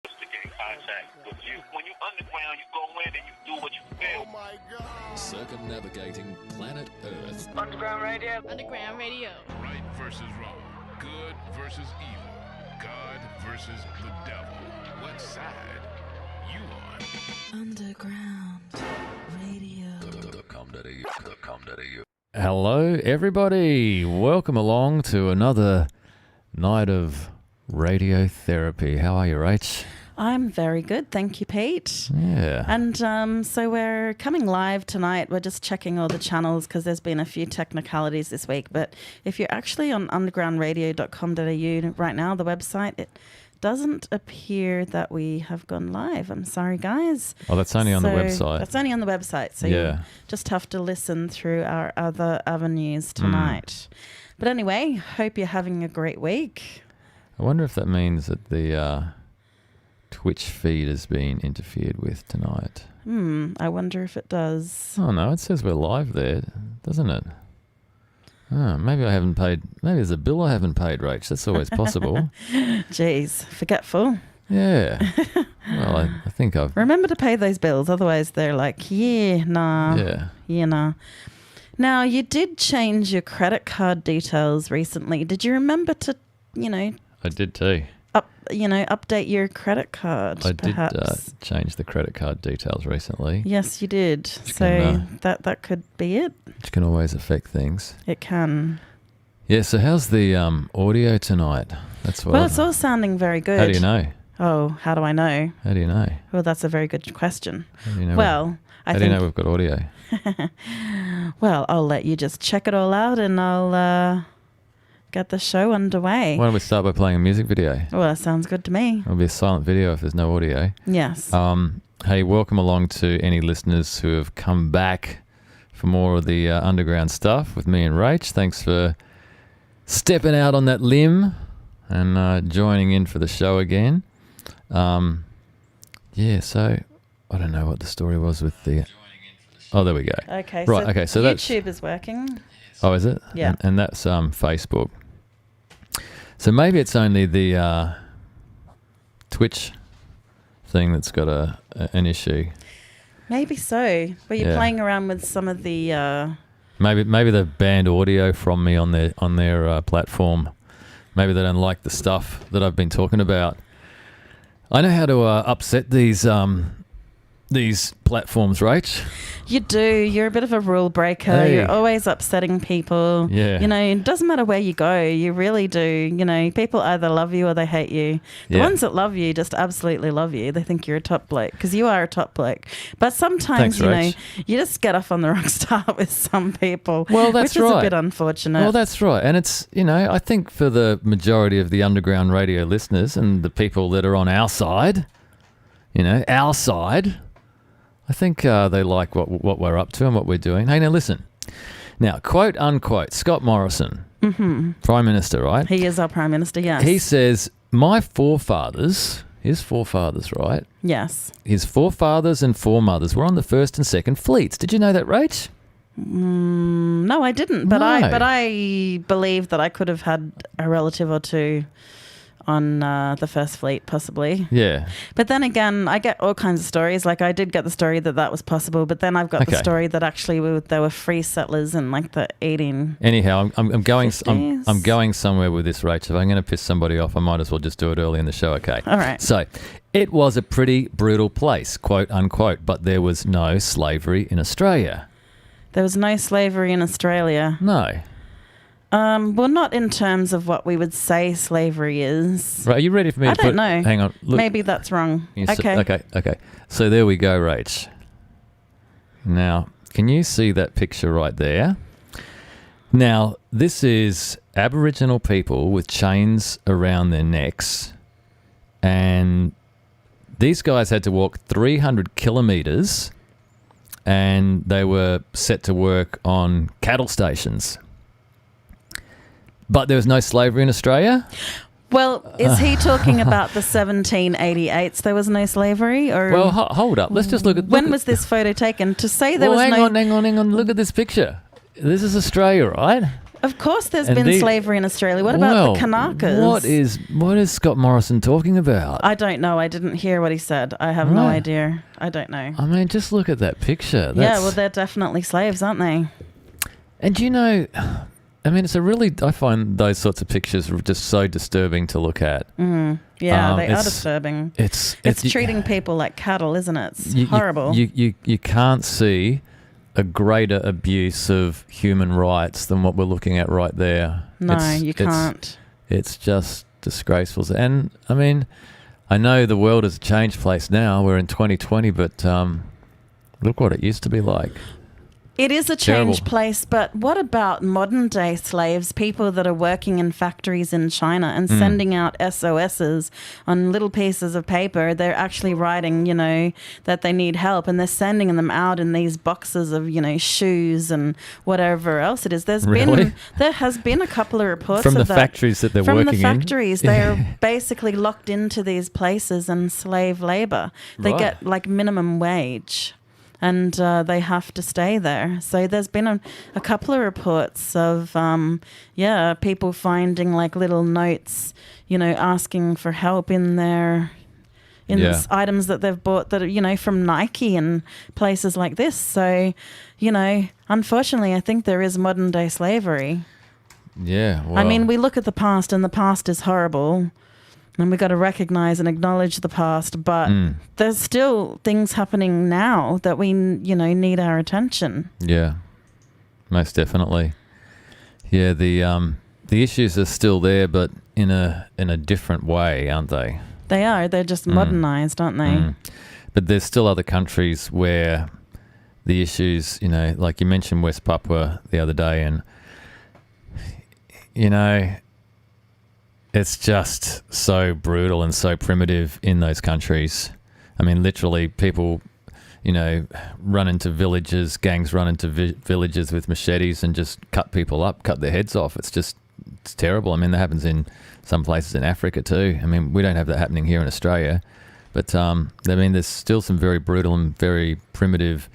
to get in contact with you. When you underground, you go in and you do what you feel. Oh my God. Circumnavigating planet Earth. Underground Radio. Underground Radio. Right versus wrong. Good versus evil. God versus the devil. What side you on? Underground Radio. Hello, everybody. Welcome along to another night of radiotherapy. How are you, Rach? I'm very good, thank you, Pete. Yeah. And so we're coming live tonight. We're just checking all the channels because there's been a few technicalities this week. But if you're actually on undergroundradio.com.au right now, the website, it doesn't appear that we have gone live. I'm sorry, guys. Oh, that's only on the website. That's only on the website. So you just have to listen through our other avenues tonight. But anyway, hope you're having a great week. I wonder if that means that the Twitch feed has been interfered with tonight. I wonder if it does. Oh, no, it says we're live there, doesn't it? Oh, maybe I haven't paid. Maybe there's a bill I haven't paid, Rach. That's always possible. Jeez, forgetful. Yeah. Well, I think I've... Remember to pay those bills, otherwise they're like, nah. Now, you did change your credit card details recently. Did you remember to, I did too. update your credit card, I perhaps? did change the credit card details recently. Yes, you did. Which So can, that could be it. Which can always affect things. It can. Yeah, so how's the audio tonight? That's what. Well, it's all sounding very good. How do you know? Oh, how do I know? How do you know? Well, that's a very good question. How do you know How do you know we've got audio? Well, I'll let you just check it all out and I'll get the show underway. Why don't we start by playing a music video? Well, that sounds good to me. It'll be a silent video if there's no audio. Yes. Hey, welcome along to any listeners who have come back for more of the underground stuff with me and Rach. Thanks for stepping out on that limb and joining in for the show again. So I don't know what the story was with the... Oh, there we go. Okay. Right, okay, so that's... YouTube is working. Oh, is it? Yeah. And that's Facebook. So maybe it's only the Twitch thing that's got an issue. Maybe so. But you're playing around with some of the... Maybe they've banned audio from me on their platform. Maybe they don't like the stuff that I've been talking about. I know how to upset these platforms, Rach. You do. You're a bit of a rule breaker. Hey. You're always upsetting people. Yeah. It doesn't matter where you go. You really do. People either love you or they hate you. The ones that love you just absolutely love you. They think you're a top bloke because you are a top bloke. But sometimes, Thanks, you just get off on the wrong start with some people. Well, that's which is right. a bit unfortunate. Well, that's right. And it's, I think for the majority of the underground radio listeners and the people that are on our side, our side, I think they like what we're up to and what we're doing. Hey, now listen. Now, quote unquote, Scott Morrison, Prime Minister, right? He is our Prime Minister, yes. He says, my forefathers, his forefathers, right? Yes. His forefathers and foremothers were on the first and second fleets. Did you know that, Rach? No, I didn't. But No. I believe that I could have had a relative or two on the First Fleet, possibly. Yeah. But then again, I get all kinds of stories. Like I did get the story that was possible, but then I've got the story that actually there were free settlers in like the 18. Anyhow, I'm going 50s. I'm going somewhere with this, Rach. If I'm going to piss somebody off, I might as well just do it early in the show. Okay. All right. So, it was a pretty brutal place, quote unquote, but there was no slavery in Australia. There was no slavery in Australia. No. Well, not in terms of what we would say slavery is. Right, are you ready for me I to don't know. Hang on. Look. Maybe that's wrong. Okay. So there we go, Rach. Now, can you see that picture right there? Now, this is Aboriginal people with chains around their necks, and these guys had to walk 300 kilometres, and they were set to work on cattle stations. But there was no slavery in Australia? Well, is he talking about the 1788s? There was no slavery, or Well, hold up. Let's just look at... when was this photo taken? To say there was hang no... on. Look at this picture. This is Australia, right? Of course, there's And been the- slavery in Australia. What about the Kanakas? What is Scott Morrison talking about? I don't know. I didn't hear what he said. I have no Right. idea. I don't know. I mean, just look at that picture. Yeah, well, they're definitely slaves, aren't they? And you know, I mean, I find those sorts of pictures are just so disturbing to look at. Yeah, they are it's- disturbing. It's treating people like cattle, isn't it? It's you- horrible. You can't see a greater abuse of human rights than what we're looking at right there. No, you can't. It's just disgraceful. And I mean, I know the world is a changed place now. We're in 2020, but look what it used to be like. It is a Terrible. changed place, but what about modern day slaves, people that are working in factories in China and sending out SOSs on little pieces of paper? They're actually writing, you know, that they need help, and they're sending them out in these boxes of, you know, shoes and whatever else it is. There has been a couple of reports From of the that. factories that they're From working the in. factories, they're basically locked into these places and slave labor. They Right. get like minimum wage. And they have to stay there. So there's been a couple of reports of, people finding like little notes, you know, asking for help in their items that they've bought that are, you know, from Nike and places like this. So, you know, unfortunately, I think there is modern day slavery. Yeah. Well, I mean, we look at the past, and the past is horrible. And we've got to recognize and acknowledge the past, but there's still things happening now that we, you know, need our attention. Yeah, most definitely. Yeah, the issues are still there, but in a different way, aren't they? They are. They're just modernized, aren't they? But there's still other countries where the issues, you know, like you mentioned West Papua the other day, and, you know, it's just so brutal and so primitive in those countries. I mean, literally people, you know, run into villages, gangs run into villages with machetes and just cut people up, cut their heads off. It's terrible. I mean, that happens in some places in Africa too. I mean, we don't have that happening here in Australia. But, I mean, there's still some very brutal and very primitive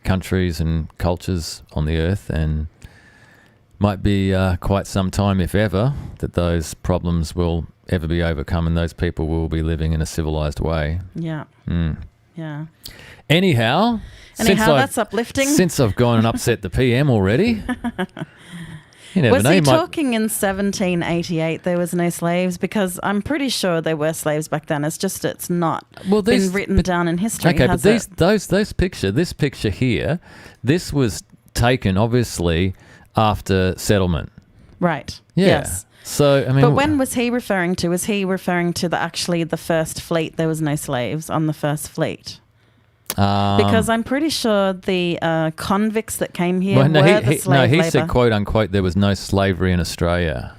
countries and cultures on the earth, and might be quite some time, if ever, that those problems will ever be overcome and those people will be living in a civilized way. Yeah. Yeah. Anyhow, That's uplifting. Since I've gone and upset the PM already, you never Was know. he you might- talking in 1788 there was no slaves? Because I'm pretty sure there were slaves back then. It's just it's not been written down in history. Okay, but has it? this picture here, this was taken obviously after settlement. Right. Yeah. Yes. So I mean, But when was he referring to? Was he referring to the first fleet? There was no slaves on the first fleet. Because I'm pretty sure the convicts that came here were the slave he labor. said, quote unquote, there was no slavery in Australia.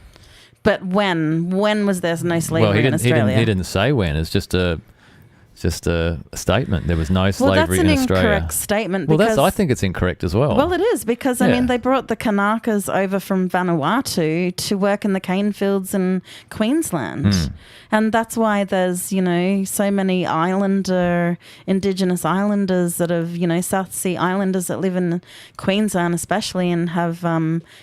But when was there no slavery in Australia? He didn't say when. It's just a statement. There was no slavery well, that's an in Australia. incorrect statement. Well, because, I think it's incorrect as well. Well, it is because, I Yeah. mean, they brought the Kanakas over from Vanuatu to work in the cane fields in Queensland. And that's why there's, you know, so many Indigenous islanders that have, you know, South Sea islanders that live in Queensland especially and have,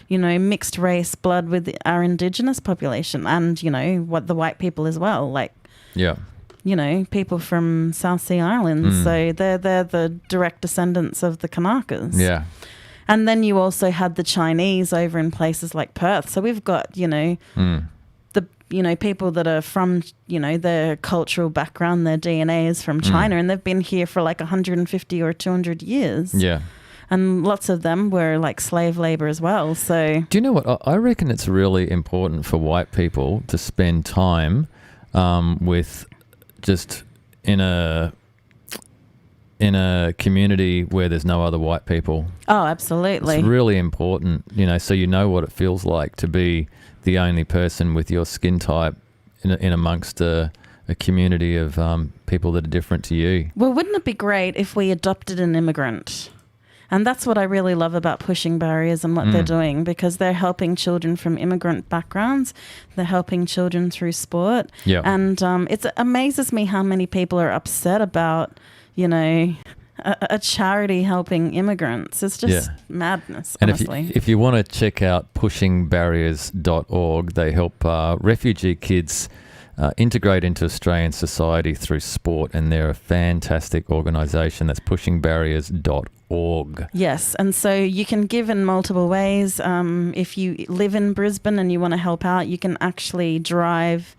you know, mixed race blood with our Indigenous population and, you know, what the white people as well. Like, yeah. you know, people from South Sea Islands. So they're the direct descendants of the Kanakas. Yeah. And then you also had the Chinese over in places like Perth. So we've got, you know, people that are from, you know, their cultural background, their DNA is from China, and they've been here for like 150 or 200 years. Yeah. And lots of them were like slave labor as well. So Do you know what? I reckon it's really important for white people to spend time with just in a community where there's no other white people. oh, absolutely. It's really important, you know, so you know what it feels like to be the only person with your skin type in amongst a community of people that are different to you. Well, wouldn't it be great if we adopted an immigrant? And that's what I really love about Pushing Barriers and what they're doing, because they're helping children from immigrant backgrounds. They're helping children through sport. Yeah. And it amazes me how many people are upset about, you know, a charity helping immigrants. It's just madness, And honestly. if you want to check out pushingbarriers.org, they help refugee kids integrate into Australian society through sport, and they're a fantastic organisation. That's pushingbarriers.org. Yes, and so you can give in multiple ways. If you live in Brisbane and you want to help out, you can actually drive,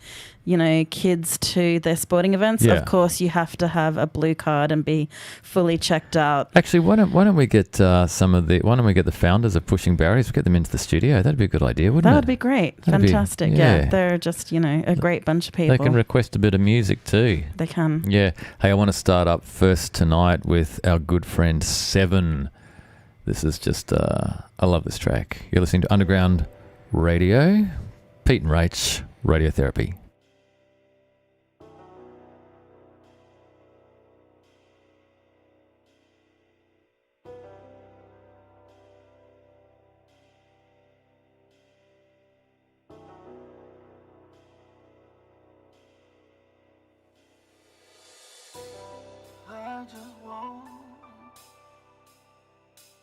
kids to their sporting events. Yeah. Of course, you have to have a blue card and be fully checked out. Actually, why don't we get why don't we get the founders of Pushing Barriers? We get them into the studio. That'd be a good idea, wouldn't That it? would be great. That'd be- Fantastic. yeah. Yeah, they're just, a great bunch of people. They can request a bit of music too. They can. Yeah. Hey, I want to start up first tonight with our good friend Seven. This is just, I love this track. You're listening to Underground Radio, Pete and Rach, Radiotherapy.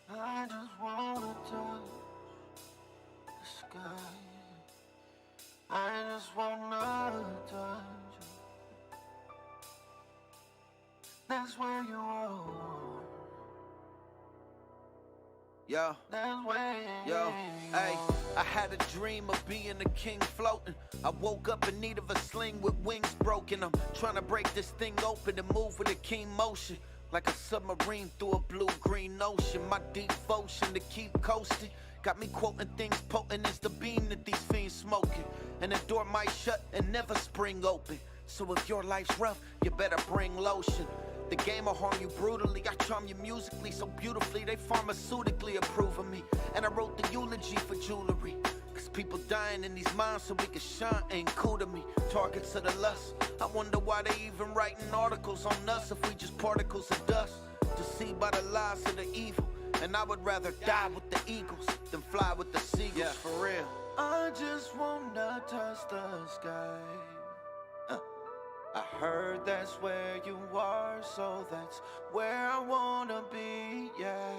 I just wanna touch the sky. I just wanna touch you. That's where you are. Yo, That's where yo, you hey, are. I had a dream of being a king floating. I woke up in need of a sling with wings broken. I'm trying to break this thing open and move with a keen motion. Like a submarine through a blue-green ocean. My devotion to keep coasting got me quoting things potent as the beam that these fiends smoking. And the door might shut and never spring open. So if your life's rough, you better bring lotion. The game will harm you brutally. I charm you musically so beautifully. They pharmaceutically approve of me. And I wrote the eulogy for jewelry. Cause people dying in these minds so we can shine ain't cool to me. Targets of the lust. I wonder why they even writing articles on us if we just particles of dust. Deceived by the lies of the evil. And I would rather die with the eagles than fly with the seagulls, for real. I just wanna touch the sky. I heard that's where you are, so that's where I wanna be, yeah.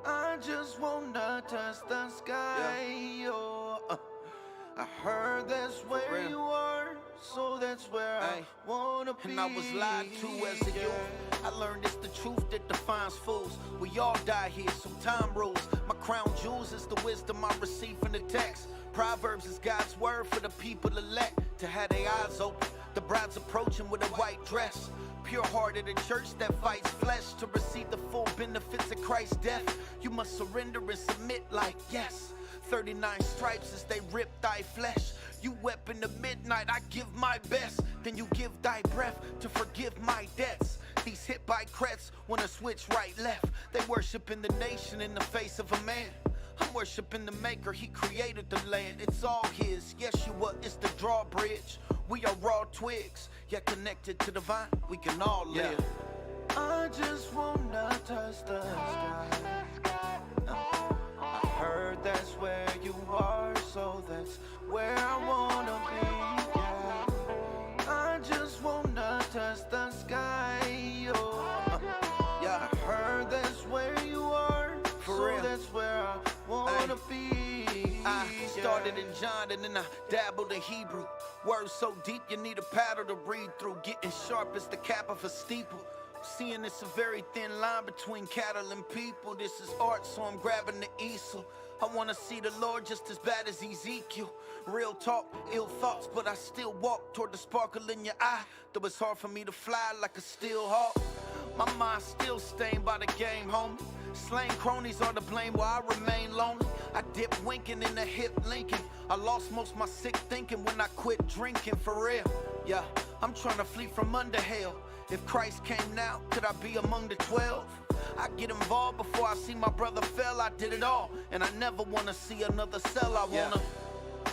I just wanna touch the sky, oh. I heard that's where real. you are, so that's where Hey. I wanna be. And I was lied to as a youth. I learned it's the truth that defines fools. We all die here, so time rules. My crown jewels is the wisdom I receive from the text. Proverbs is God's word for the people elect to have their eyes open. The bride's approaching with a white dress. Pure-hearted, a church that fights flesh to receive the full benefits of Christ's death. You must surrender and submit like yes. 39 stripes as they rip thy flesh. You wept in the midnight, I give my best. Then you give thy breath to forgive my debts. These hit by crets wanna switch right left. They worshiping the nation in the face of a man. I'm worshiping the maker, he created the land. It's all his, Yeshua is the drawbridge. We are raw twigs, yet connected to the vine, we can all live. I just wanna touch the sky. I heard that's where you are, so that's where I wanna be, yeah. I just wanna touch the sky, oh. Yeah, I heard that's where you are, For so real. that's where I wanna be. I started in John and then I dabbled in Hebrew. Words so deep you need a paddle to read through. Getting sharp as the cap of a steeple. Seeing it's a very thin line between cattle and people. This is art, so I'm grabbing the easel. I wanna see the Lord just as bad as Ezekiel. Real talk, ill thoughts, but I still walk toward the sparkle in your eye. Though it's hard for me to fly like a steel hawk. My mind's still stained by the game, homie. Slain cronies are to blame while I remain lonely. I dip winking in the hip linking. I lost most of my sick thinking when I quit drinking, for real. Yeah, I'm trying to flee from under hell. If Christ came now, could I be among the 12? I get involved before I see my brother fell. I did it all, and I never wanna see another cell. I wanna.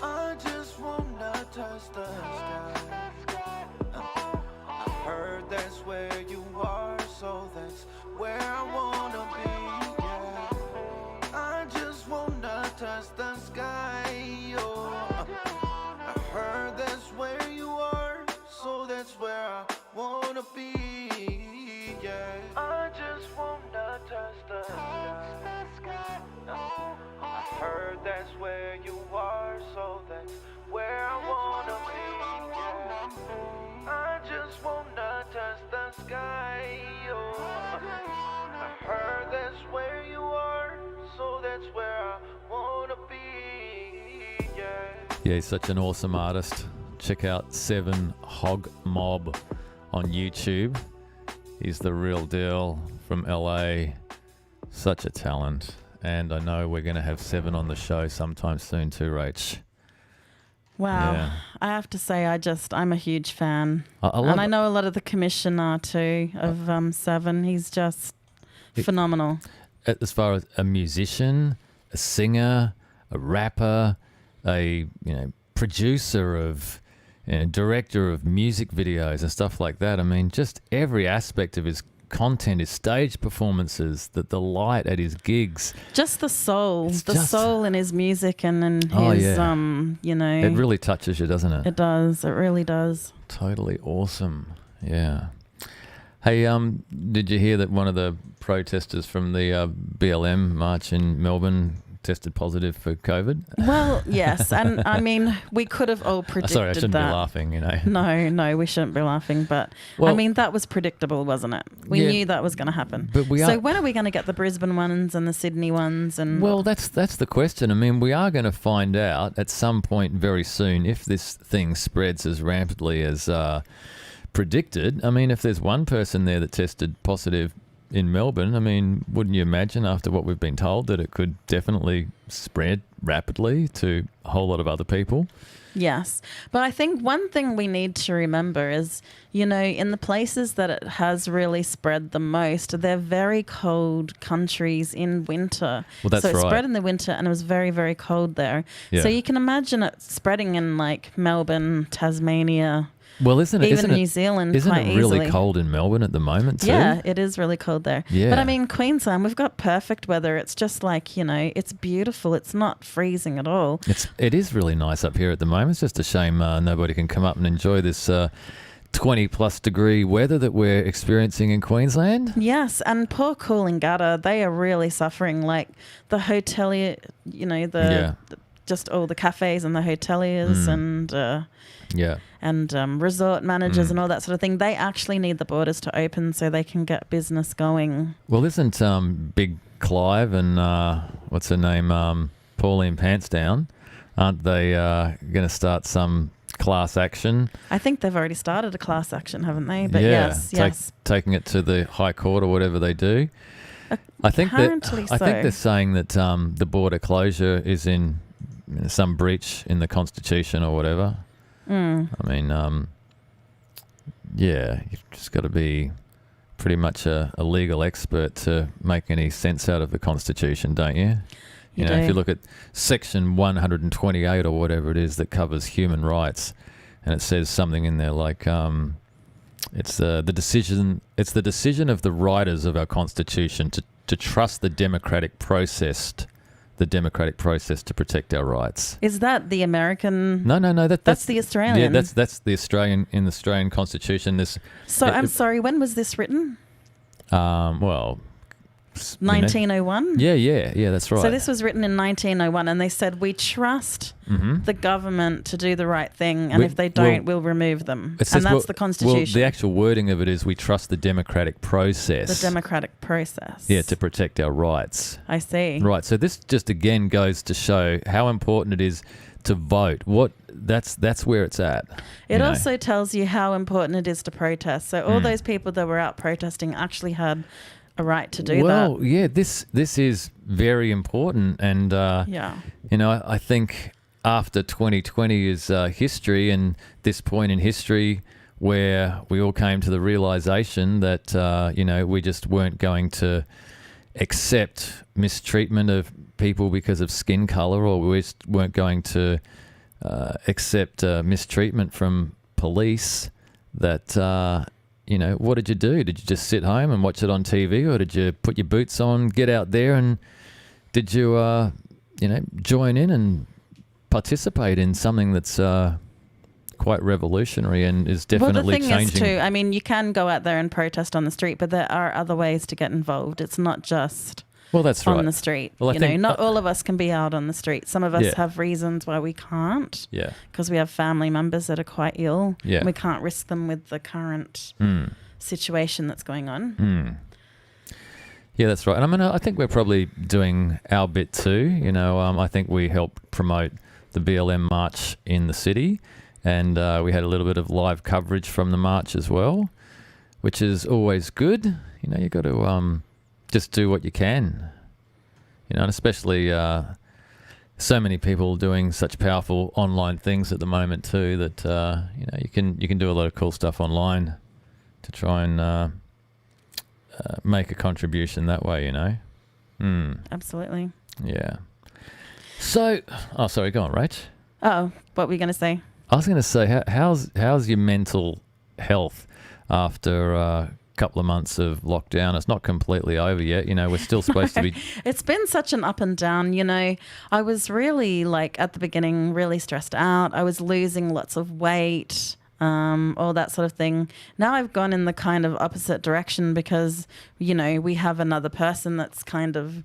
I just wanna touch the sky. I heard that's where you are, so that's where I wanna be, yeah. I just wanna touch the sky, oh. I heard that's where you are, so that's where I wanna be, yeah. yeah. I just wanna touch the sky. I heard that's where you are, so that's where I wanna be, yeah. I just wanna touch the sky, oh. I heard that's where you are, so that's where I wanna be, yeah. Yeah, he's such an awesome artist. Check out Seven Hog Mob on YouTube. He's the real deal from LA. Such a talent. And I know we're going to have Seven on the show sometime soon too, Rach. Wow. Yeah. I have to say, I'm a huge fan. I love And I know a lot of the commission are too of Seven. He's just phenomenal. As far as a musician, a singer, a rapper, a producer of, director of music videos and stuff like that. I mean, just every aspect of his content, his stage performances, the light at his gigs. Just the soul, It's the just- soul in his music and in his, Oh, yeah. It really touches you, doesn't it? It does. It really does. Totally awesome. Yeah. Hey, did you hear that one of the protesters from the BLM march in Melbourne tested positive for COVID? Well, yes. And I mean, we could have all predicted Sorry, I shouldn't that. be laughing, No, we shouldn't be laughing. But Well- I mean, that was predictable, wasn't it? We Yeah. knew that was going to happen. But we so are- when are we going to get the Brisbane ones and the Sydney ones? And Well, that's the question. I mean, we are going to find out at some point very soon if this thing spreads as rampantly as predicted. I mean, if there's one person there that tested positive in Melbourne, I mean, wouldn't you imagine after what we've been told that it could definitely spread rapidly to a whole lot of other people? Yes. But I think one thing we need to remember is, in the places that it has really spread the most, they're very cold countries in winter. Well, that's so it right. spread in the winter and it was very, very cold there. Yeah. So you can imagine it spreading in like Melbourne, Tasmania, Well, isn't it? even isn't New it, Zealand Isn't quite it really easily. cold in Melbourne at the moment too? Yeah, it is really cold there. Yeah. But I mean, Queensland, we've got perfect weather. It's just like, it's beautiful. It's not freezing at all. It is really nice up here at the moment. It's just a shame nobody can come up and enjoy this 20 plus degree weather that we're experiencing in Queensland. Yes, and poor Coolangatta, they are really suffering. Like the hotelier, just all the cafes and the hoteliers Yeah. and resort managers and all that sort of thing. They actually need the borders to open so they can get business going. Well, isn't Big Clive and what's her name, Pauline Pantsdown, aren't they going to start some class action? I think they've already started a class action, haven't they? But yes. Taking it to the High Court or whatever they do. I think Apparently I think so. they're saying that the border closure is in some breach in the Constitution or whatever. I mean, you've just got to be pretty much a legal expert to make any sense out of the Constitution, don't you? You If do. you look at Section 128 or whatever it is that covers human rights, and it says something in there like it's the decision of the writers of our Constitution to trust the democratic process to protect our rights. Is that the American? No. That's the Australian. Yeah, that's the Australian in the Australian Constitution. So I'm sorry, when was this written? 1901? Yeah, that's right. So this was written in 1901 and they said, we trust the government to do the right thing and if they don't, we'll remove them. It says, And that's the Constitution. Well, the actual wording of it is we trust the democratic process. The democratic process. Yeah, to protect our rights. I see. Right, so this just again goes to show how important it is to vote. That's where it's at. It also tells you how important it is to protest. So all those people that were out protesting actually had a right to do that. Well, yeah, this is very important, and I think after 2020 is history, and this point in history where we all came to the realization that we just weren't going to accept mistreatment of people because of skin color, or we just weren't going to accept mistreatment from police. That what did you do? Did you just sit home and watch it on TV, or did you put your boots on, get out there, and did you join in and participate in something that's quite revolutionary and is Well, definitely the thing changing. is too, I mean, you can go out there and protest on the street, but there are other ways to get involved. It's not just Well, that's right. on the street. Well, I you know, think- not all of us can be out on the street. Some of us Yeah. have reasons why we can't, Yeah. because we have family members that are quite ill. Yeah. And we can't risk them with the current situation that's going on. Yeah, that's right. And I mean, I think we're probably doing our bit too. You know, I think we helped promote the BLM march in the city, and we had a little bit of live coverage from the march as well, which is always good. You know, you got to just do what you can. You know, and especially so many people doing such powerful online things at the moment too that you know, you can do a lot of cool stuff online to try and make a contribution that way, you know. Absolutely. Yeah. So, oh, sorry, go on, Rach. Oh, what were you going to say? I was going to say, how's your mental health after a couple of months of lockdown? It's not completely over yet. You know, we're still supposed to be. It's been such an up and down, you know. I was really, like, at the beginning, really stressed out. I was losing lots of weight, all that sort of thing. Now I've gone in the kind of opposite direction because, you know, we have another person that's kind of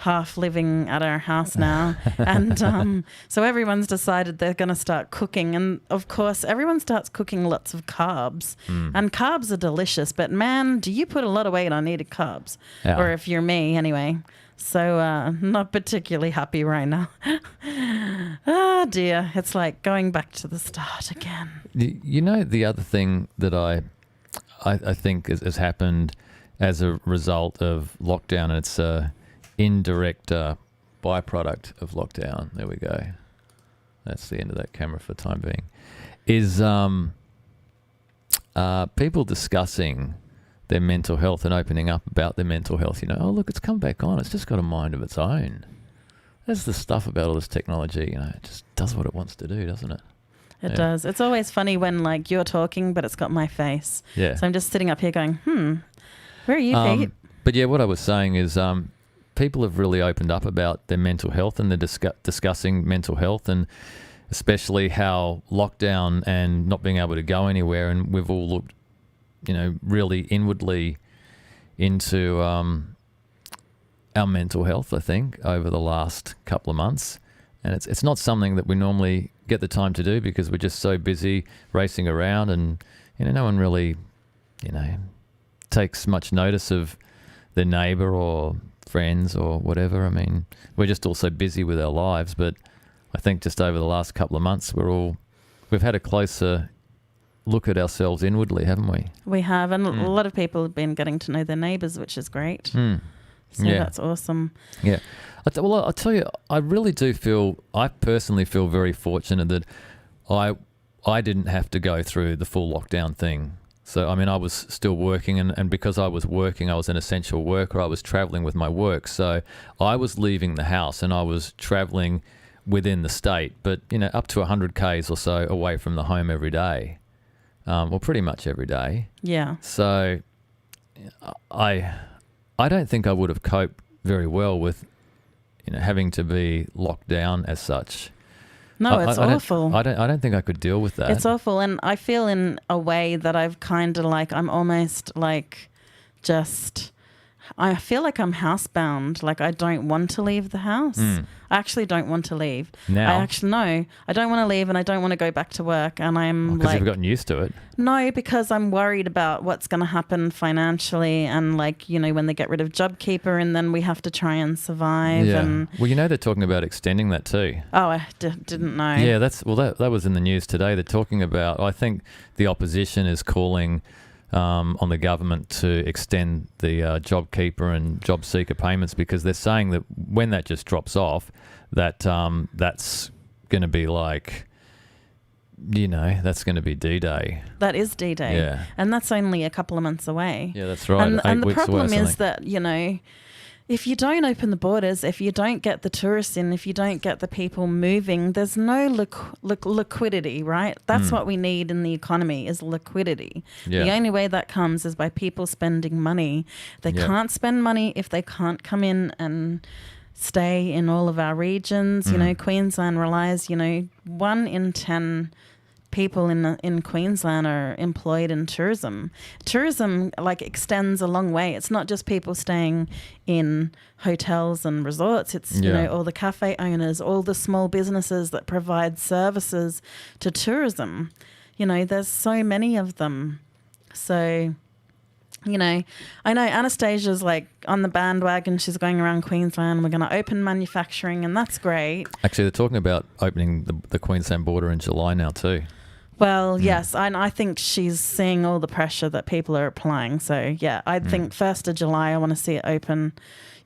half living at our house now. And so everyone's decided they're going to start cooking. And, of course, everyone starts cooking lots of carbs. And carbs are delicious. But, man, do you put a lot of weight on eating carbs? Yeah. Or if you're me, anyway. So not particularly happy right now. Oh, dear. It's like going back to the start again. You know, the other thing that I think has happened as a result of lockdown, and it's a indirect byproduct of lockdown. There we go. That's the end of that camera for the time being. Is people discussing their mental health and opening up about their mental health. You know, oh, look, it's come back on. It's just got a mind of its own. That's the stuff about all this technology. You know, it just does what it wants to do, doesn't it? It Yeah. does. It's always funny when, like, you're talking, but it's got my face. Yeah. So I'm just sitting up here going, where are you, Pete? But yeah, what I was saying is people have really opened up about their mental health, and they're discussing mental health, and especially how lockdown and not being able to go anywhere, and we've all looked, you know, really inwardly into our mental health, I think, over the last couple of months. And it's not something that we normally get the time to do because we're just so busy racing around, and, you know, no one really, you know, takes much notice of their neighbour or friends or whatever. I mean, we're just all so busy with our lives. But I think just over the last couple of months, we've had a closer look at ourselves inwardly, haven't we? We have. And a lot of people have been getting to know their neighbours, which is great. So Yeah. that's awesome. Yeah. Well, I'll tell you, I really do I personally feel very fortunate that I didn't have to go through the full lockdown thing. So, I mean, I was still working, and because I was working, I was an essential worker. I was traveling with my work. So I was leaving the house and I was traveling within the state, but, you know, up to 100 Ks or so away from the home every day. Well, pretty much every day. Yeah. So I don't think I would have coped very well with, you know, having to be locked down as such. No, it's awful. I don't think I could deal with that. It's awful. And I feel in a way that I've kind of like, I'm almost like I feel like I'm housebound. Like I don't want to leave the house. I actually don't want to leave. Now? I don't want to leave, and I don't want to go back to work. And I'm because like, you've gotten used to it. no, because I'm worried about what's going to happen financially, and like, you know, when they get rid of JobKeeper, and then we have to try and survive. Yeah. And Well, you know, they're talking about extending that too. oh, I didn't know. Yeah, that was in the news today. They're talking about, I think the opposition is calling on the government to extend the JobKeeper and JobSeeker payments, because they're saying that when that just drops off, that that's going to be like, you know, that's going to be D-Day. That is D-Day. Yeah. And that's only a couple of months away. Yeah, that's right. And 8 the weeks away or problem is something. that, you know, if you don't open the borders, if you don't get the tourists in, if you don't get the people moving, there's no liquidity, right? That's what we need in the economy, is liquidity. Yeah. The only way that comes is by people spending money. They Yeah. can't spend money if they can't come in and stay in all of our regions. You know, Queensland relies, you know, 1 in 10 people in Queensland are employed in tourism. Tourism like extends a long way. It's not just people staying in hotels and resorts. It's you know, all the cafe owners, all the small businesses that provide services to tourism. You know, there's so many of them. So, you know, I know Anastasia's like on the bandwagon. She's going around Queensland. We're going to open manufacturing, and that's great. Actually, they're talking about opening the Queensland border in July now too. Well, yes, and I think she's seeing all the pressure that people are applying. So, yeah, I think 1st of July, I want to see it open.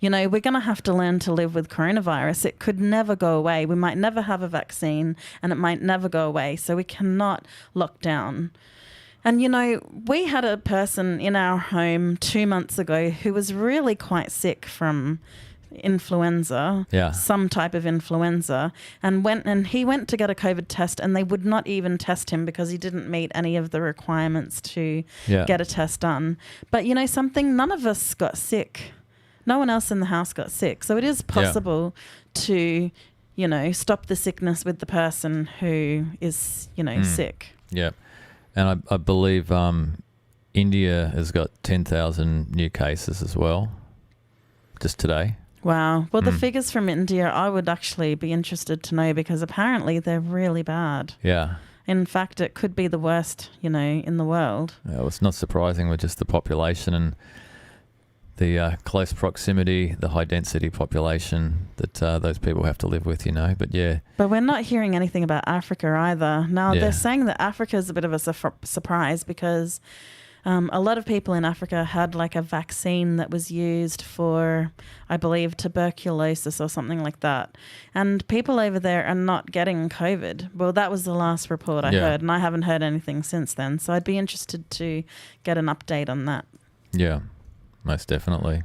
You know, we're going to have to learn to live with coronavirus. It could never go away. We might never have a vaccine, and it might never go away. So we cannot lock down. And, you know, we had a person in our home 2 months ago who was really quite sick from influenza, some type of influenza, and he went to get a COVID test, and they would not even test him because he didn't meet any of the requirements to get a test done. But, you know, none of us got sick. No one else in the house got sick. So it is possible to, you know, stop the sickness with the person who is, you know, sick. Yeah. And I believe India has got 10,000 new cases as well, just today. Wow. Well, the figures from India, I would actually be interested to know, because apparently they're really bad. Yeah. In fact, it could be the worst, you know, in the world. Yeah, well, it's not surprising with just the population and the close proximity, the high density population that those people have to live with, you know. But yeah. But we're not hearing anything about Africa either. Now, they're saying that Africa is a bit of a surprise because a lot of people in Africa had like a vaccine that was used for, I believe, tuberculosis or something like that. And people over there are not getting COVID. Well, that was the last report I heard, and I haven't heard anything since then. So I'd be interested to get an update on that. Yeah, most definitely.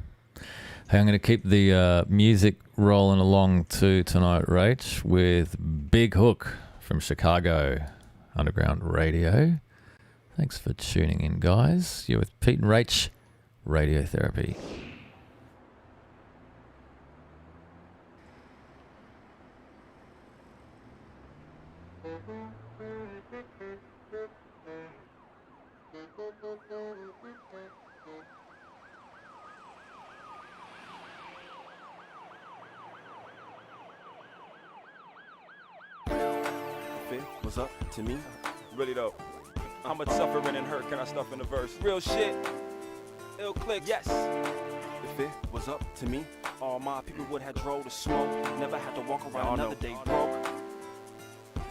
Hey, I'm going to keep the music rolling along too tonight, Rach, with Big Hook from Chicago Underground Radio. Thanks for tuning in, guys. You're with Pete and Rach, Radiotherapy. What's up to me? Really though. How much suffering and hurt can I stuff in a verse? Real shit. Ill click, yes. If it was up to me, all my people would have drove to smoke. Never had to walk around another day broke.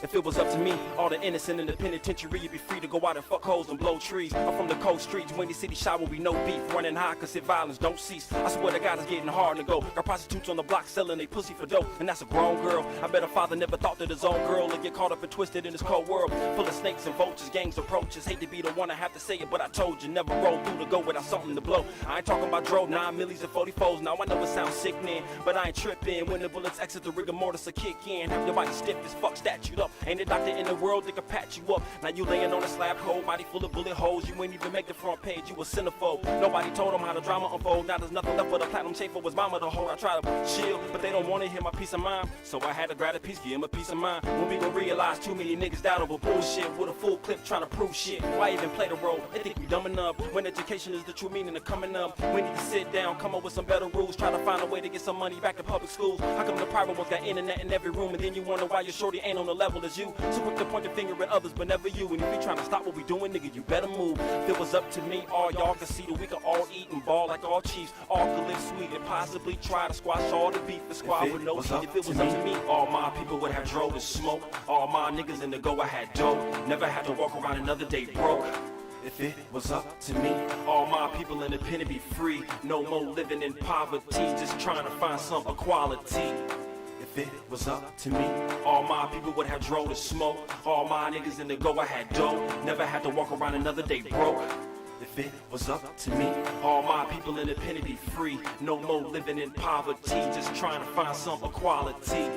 If it was up to me, all the innocent in the penitentiary, you'd be free to go out and fuck hoes and blow trees. I'm from the cold streets, Windy City shot will be no beef. Running high cause it violence don't cease. I swear to God it's getting hard to go. Got prostitutes on the block selling they pussy for dope. And that's a grown girl. I bet her father never thought that his own girl would get caught up and twisted in this cold world. Full of snakes and vultures, gangs approaches. Hate to be the one I have to say it, but I told you never roll through to go without something to blow. I ain't talking about drove 9 millies and 44s. Now I know it sounds sickening, but I ain't tripping. When the bullets exit the rigor mortis will kick in. Have your body stiff as fuck, statued up. Ain't a doctor in the world that can patch you up. Now you laying on a slab, whole body full of bullet holes. You ain't even make the front page, you a centerfold. Nobody told them how the drama unfold. Now there's nothing left but a platinum chain for his mama to hold. I try to chill, but they don't want to hear my peace of mind. So I had to grab a piece, give him a piece of mind. When we gon' realize too many niggas died over bullshit with a full clip trying to prove shit. Why even play the role? They think we dumb enough. When education is the true meaning of coming up, we need to sit down, come up with some better rules. Try to find a way to get some money back to public schools. How come the private ones got internet in every room, and then you wonder why your shorty ain't on the level as you? So quick to point the finger at others, but never you. And if you trying to stop what we doing, nigga, you better move. If it was up to me, all y'all could see that we could all eat and ball like all chiefs. All could live sweet and possibly try to squash all the beef. The squad with no heat. If it was up to me, all my people would have drove and smoke. All my niggas in the go, I had dope. Never had to walk around another day broke. If it was up to me, all my people in the pen to be free. No more living in poverty, just trying to find some equality. If it was up to me, all my people would have drove to smoke. All my niggas in the go, I had dope. Never had to walk around another day broke. If it was up to me, all my people in the pen to be free. No more living in poverty, just trying to find some equality.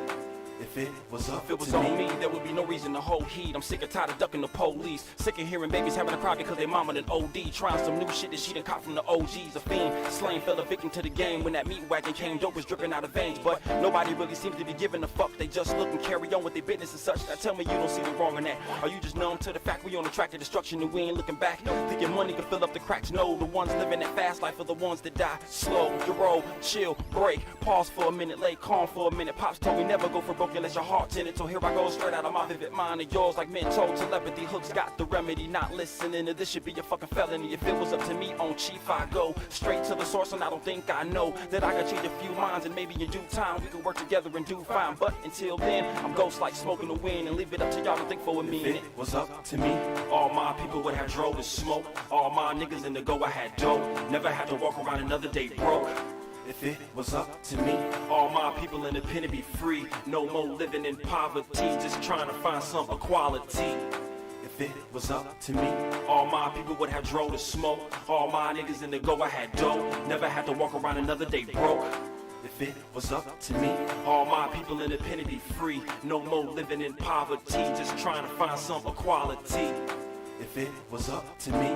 If it was on me, there would be no reason to hold heat. I'm sick and tired of ducking the police. Sick of hearing babies having a cry because their mama done OD. Trying some new shit that she done caught from the OGs. A fiend, slain, fell a victim to the game. When that meat wagon came, dope was dripping out of veins. But nobody really seems to be giving a fuck. They just look and carry on with their business and such. Now tell me you don't see the wrong in that. Are you just numb to the fact we on the track to destruction and we ain't looking back? Thinking money can fill up the cracks? No, the ones living that fast life are the ones that die slow. You roll, chill, break, pause for a minute, lay calm for a minute. Pops told me never go for broke unless your heart's in it. So here I go straight out of my vivid mind and yours, like mental telepathy. Hooks got the remedy. Not listening to this should be a fucking felony. If it was up to me on Chief, I go straight to the source, and I don't think I know that I could change a few minds, and maybe in due time we could work together and do fine. But until then, I'm ghost like smoking the wind, and leave it up to y'all to think for a minute. If it was up to me, all my people would have drove to smoke. All my niggas in the go, I had dope. Never had to walk around another day broke. If it was up to me, all my people independent be free. No more living in poverty, just trying to find some equality. If it was up to me, all my people would have drove to smoke. All my niggas in the go, I had dope. Never had to walk around another day broke. If it was up to me, all my people independent be free. No more living in poverty, just trying to find some equality. If it was up to me.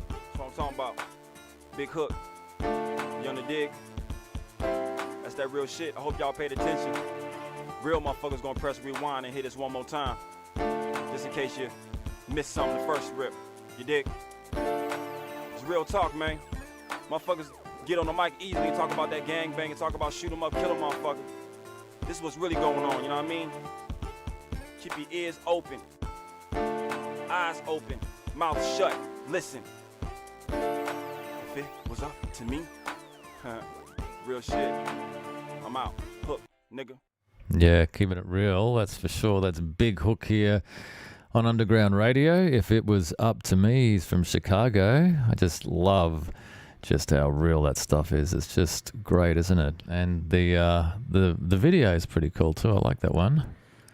That's what I'm talking about. Big Hook. You on the dig? That's that real shit. I hope y'all paid attention. Real motherfuckers gonna press rewind and hit this one more time. Just in case you missed something the first rip. You dig? It's real talk, man. Motherfuckers get on the mic easily, talk about that gangbang and talk about shoot 'em up, kill 'em motherfucker. This is what's really going on, you know what I mean? Keep your ears open, eyes open, mouth shut, listen. If it was up to me, real shit, I'm out. Hook, nigga. Yeah, keeping it real, that's for sure. That's Big Hook here on Underground Radio. If it was up to me, he's from Chicago. I just love just how real that stuff is. It's just great, isn't it? And the video is pretty cool too. I like that one.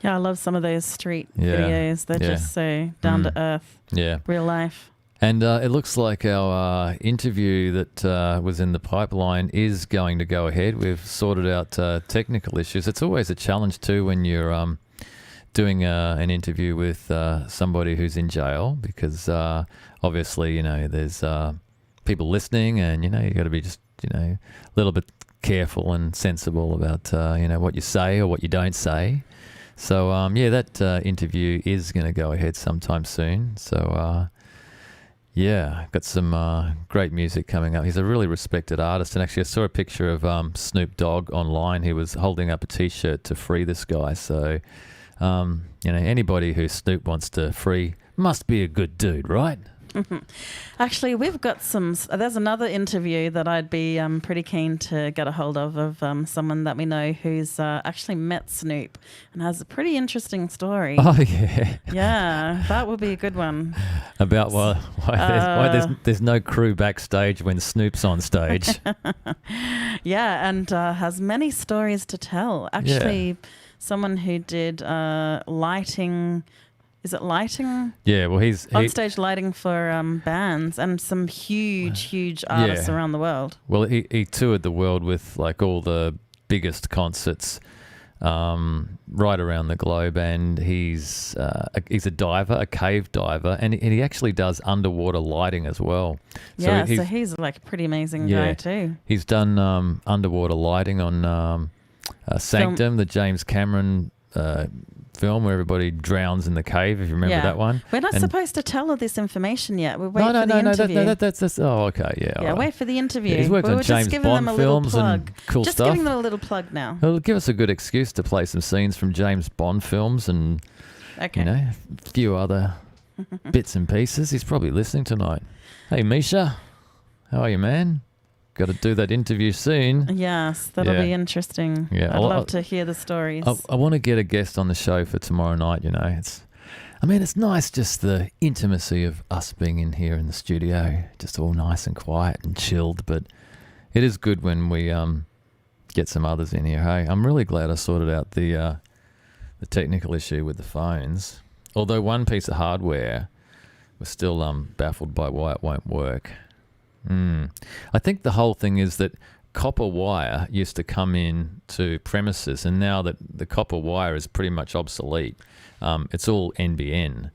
Yeah, I love some of those street videos. They're just so down to earth. Yeah. Real life. And it looks like our interview that was in the pipeline is going to go ahead. We've sorted out technical issues. It's always a challenge too when you're doing an interview with somebody who's in jail, because obviously, you know, there's people listening, and, you know, you got to be just, you know, a little bit careful and sensible about, you know, what you say or what you don't say. So, yeah, that interview is going to go ahead sometime soon. So, yeah, got some great music coming up. He's a really respected artist, and actually I saw a picture of Snoop Dogg online. He was holding up a T-shirt to free this guy. So, you know, anybody who Snoop wants to free must be a good dude, right? Actually, we've got some. There's another interview that I'd be pretty keen to get a hold of someone that we know who's actually met Snoop and has a pretty interesting story. Oh yeah, yeah, that would be a good one. About why there's no crew backstage when Snoop's on stage. Yeah, and has many stories to tell. Actually, someone who did lighting. Is it lighting? Yeah, well, he's on-stage lighting for bands and some huge artists around the world. Well, he toured the world with like all the biggest concerts right around the globe, and he's a diver, a cave diver, and he actually does underwater lighting as well. Yeah, so he's like a pretty amazing guy too. He's done underwater lighting on Sanctum, the James Cameron film where everybody drowns in the cave, if you remember that one. We're not supposed to tell all this information yet. We're waiting for the interview. That's oh, okay, yeah. Yeah, wait for the interview. He's worked on James Bond films and cool stuff. Just giving them a little plug now. It'll give us a good excuse to play some scenes from James Bond films and, you know, a few other bits and pieces. He's probably listening tonight. Hey, Misha, how are you, man? Got to do that interview soon. Yes, that'll be interesting. Yeah, I'd love to hear the stories. I want to get a guest on the show for tomorrow night, you know. It's nice just the intimacy of us being in here in the studio, just all nice and quiet and chilled, but it is good when we get some others in here. Hey, I'm really glad I sorted out the technical issue with the phones. Although one piece of hardware, we're still baffled by why it won't work. I think the whole thing is that copper wire used to come in to premises, and now that the copper wire is pretty much obsolete, it's all NBN.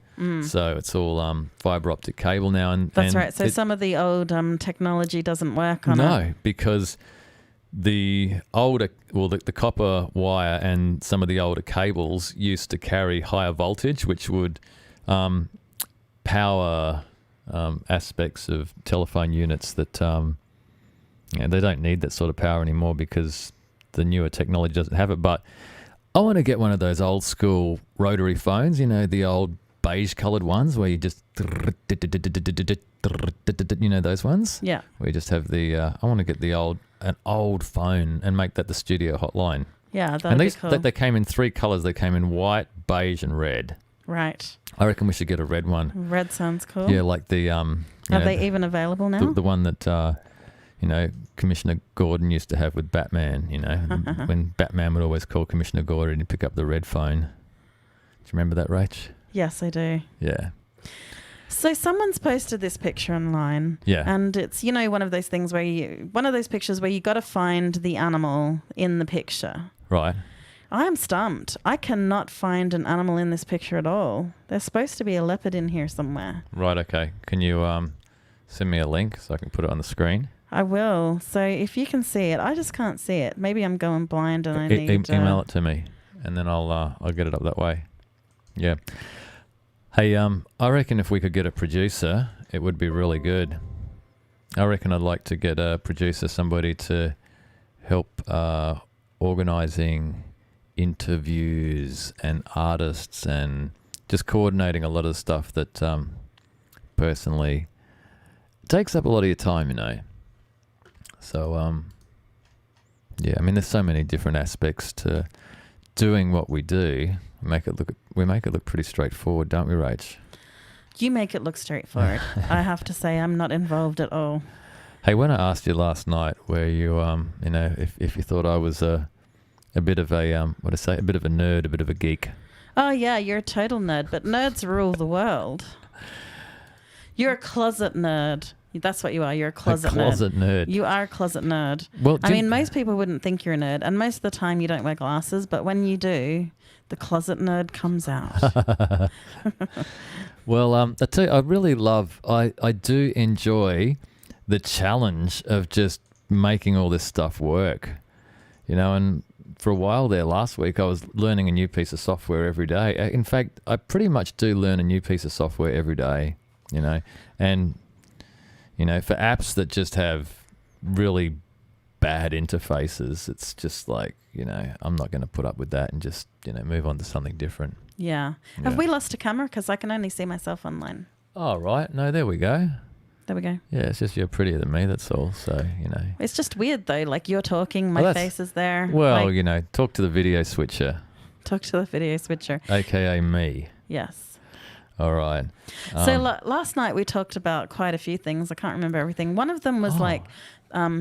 So it's all fiber optic cable now. And That's and right. So some of the old technology doesn't work on it. No, because the copper wire and some of the older cables used to carry higher voltage, which would power aspects of telephone units that they don't need that sort of power anymore because the newer technology doesn't have it. But I want to get one of those old school rotary phones, the old beige coloured ones where you just, those ones? Yeah. Where you just have I want to get an old phone and make that the studio hotline. Yeah, that'd be cool. They came in 3 colours. They came in white, beige and red. Right. I reckon we should get a red one. Red sounds cool. Yeah, like the... Are they even available now? The one that, Commissioner Gordon used to have with Batman, when Batman would always call Commissioner Gordon and he'd pick up the red phone. Do you remember that, Rach? Yes, I do. Yeah. So someone's posted this picture online. Yeah. And it's, one of those things one of those pictures where you got to find the animal in the picture. Right. I am stumped. I cannot find an animal in this picture at all. There's supposed to be a leopard in here somewhere. Right, okay. Can you send me a link so I can put it on the screen? I will. So if you can see it, I just can't see it. Maybe I'm going blind and I need... Email it to me and then I'll get it up that way. Yeah. Hey, I reckon if we could get a producer, it would be really good. I reckon I'd like to get a producer, somebody to help organising interviews and artists and just coordinating a lot of stuff that personally takes up a lot of your time, So, yeah, I mean, there's so many different aspects to doing what we do. We make it look pretty straightforward, don't we, Rach? You make it look straightforward. I have to say I'm not involved at all. Hey, when I asked you last night where you, if you thought I was a bit of a, a bit of a nerd, a bit of a geek. Oh, yeah, you're a total nerd, but nerds rule the world. You're a closet nerd. That's what you are. You're a closet nerd. You are a closet nerd. Well, most people wouldn't think you're a nerd, and most of the time you don't wear glasses, but when you do, the closet nerd comes out. Well, I tell you, I really I do enjoy the challenge of just making all this stuff work, and for a while there last week, I was learning a new piece of software every day. In fact, I pretty much do learn a new piece of software every day, and, for apps that just have really bad interfaces, it's just like, I'm not going to put up with that and just, move on to something different. Yeah. Have we lost a camera? Because I can only see myself online. Oh, right. No, there we go. There we go. Yeah, it's just you're prettier than me, that's all. So, It's just weird, though. Like, you're talking, my face is there. Well, talk to the video switcher. Talk to the video switcher. AKA me. Yes. All right. So last night we talked about quite a few things. I can't remember everything. One of them was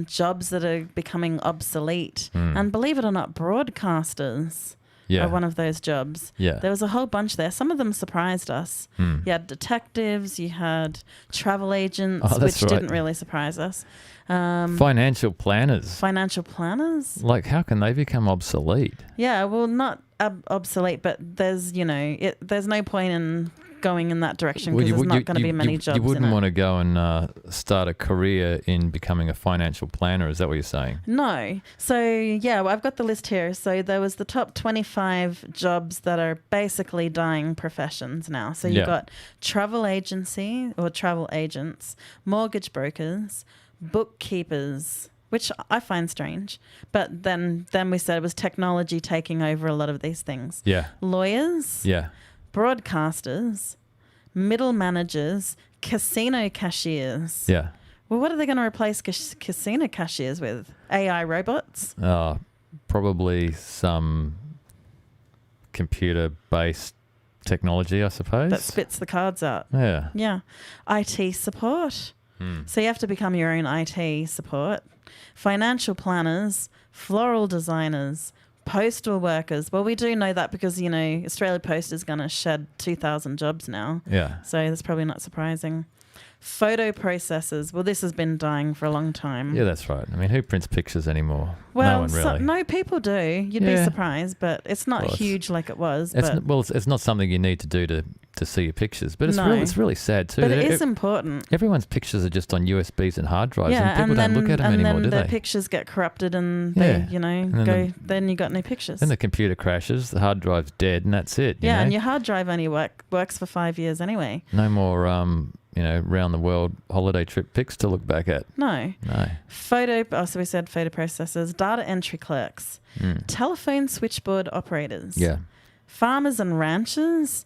jobs that are becoming obsolete. And believe it or not, broadcasters are one of those jobs. Yeah. There was a whole bunch there. Some of them surprised us. You had detectives, you had travel agents, which didn't really surprise us. Financial planners. Financial planners? Like, how can they become obsolete? Yeah, well, not obsolete, but there's, there's no point in going in that direction because there's not going to be many jobs. You wouldn't want to go and start a career in becoming a financial planner. Is that what you're saying? No. So, I've got the list here. So there was the top 25 jobs that are basically dying professions now. So you've got travel agency or travel agents, mortgage brokers, bookkeepers, which I find strange. But then we said it was technology taking over a lot of these things. Yeah. Lawyers. Yeah. Broadcasters, middle managers, casino cashiers. Yeah. Well, what are they going to replace casino cashiers with? AI robots? Probably some computer-based technology, I suppose. That spits the cards out. Yeah. Yeah. IT support. So you have to become your own IT support. Financial planners, floral designers, postal workers. Well, we do know that because, Australia Post is going to shed 2,000 jobs now. Yeah. So that's probably not surprising. Photo processors. Well, this has been dying for a long time. Yeah, that's right. I mean, who prints pictures anymore? Well, no one really. no, people do. You'd be Yeah. surprised, but it's not Well, it's- huge like it was. It's, But, it's not something you need to do to see your pictures, but it's No. really, it's really sad too. but it They're- is important. Everyone's pictures are just on USBs and hard drives, Yeah, and people then, don't look at them and anymore, then do their they? pictures get corrupted, and Yeah. they, And then go. Then you got no pictures. Then the computer crashes, the hard drive's dead, and that's it. Yeah, you know? and your hard drive only works for 5 years anyway. No more, round the world holiday trip pics to look back at. No. No. So we said photo processors, data entry clerks, telephone switchboard operators, Yeah. farmers and ranchers.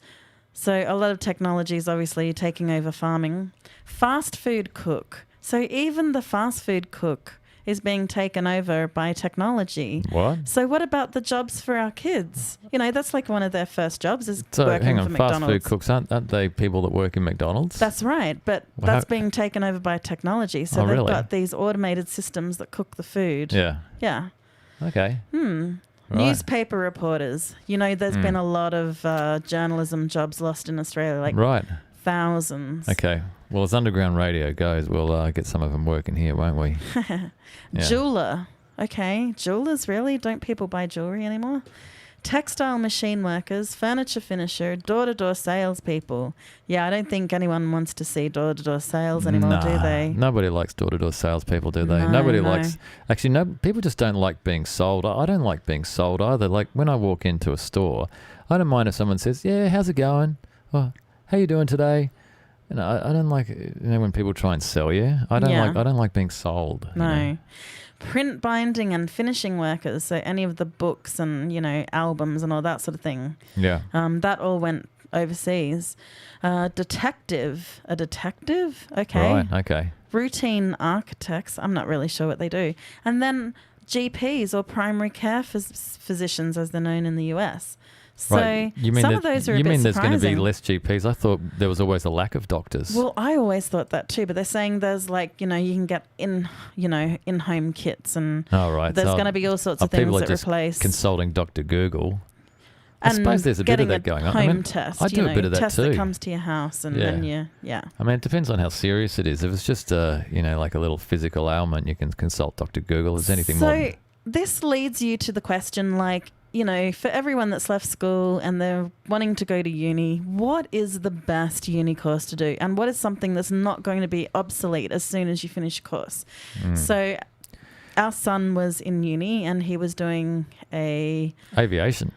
So a lot of technology is obviously taking over farming. Fast food cook. So even the fast food cook is being taken over by technology. What? So what about the jobs for our kids? That's like one of their first jobs is So working hang for on, fast McDonald's. food cooks aren't they people that work in McDonald's? That's right, but Well, that's how- being taken over by technology. So Oh, they've really? got these automated systems that cook the food. Yeah. Yeah. Okay. Right. Newspaper reporters. There's been a lot of journalism jobs lost in Australia, like Right. thousands. Okay. Well, as underground radio goes, we'll get some of them working here, won't we? Yeah. Jeweler. Okay. Jewelers, really? Don't people buy jewelry anymore? Textile machine workers, furniture finisher, door-to-door salespeople. Yeah, I don't think anyone wants to see door-to-door sales anymore, do they? Nobody likes door-to-door salespeople, do they? No, Nobody no. likes... Actually, no. People just don't like being sold. I don't like being sold either. Like, when I walk into a store, I don't mind if someone says, yeah, how's it going? Oh, how you doing today? I don't like when people try and sell you. I don't like being sold. No. Print binding and finishing workers, so any of the books and, albums and all that sort of thing. Yeah. That all went overseas. A detective? Okay. Right, okay. Routine architects, I'm not really sure what they do. And then GPs, or primary care physicians as they're known in the US. So right. some of those are a bit there's going to be surprising. less GPs? I thought there was always a lack of doctors. Well, I always thought that too, but they're saying there's you can get in-home kits, and Oh, right. there's So going to be all sorts of people things are that just replace. consulting Dr. Google. I And suppose there's a bit of getting that going on. Home I mean, test. I do a bit of that test too. that comes to your house, and then yeah. I mean, it depends on how serious it is. If it's just like a little physical ailment, you can consult Dr. Google. Is anything more? So this leads you to the question, for everyone that's left school and they're wanting to go to uni, what is the best uni course to do? And what is something that's not going to be obsolete as soon as you finish a course? So our son was in uni and he was doing a Aviation.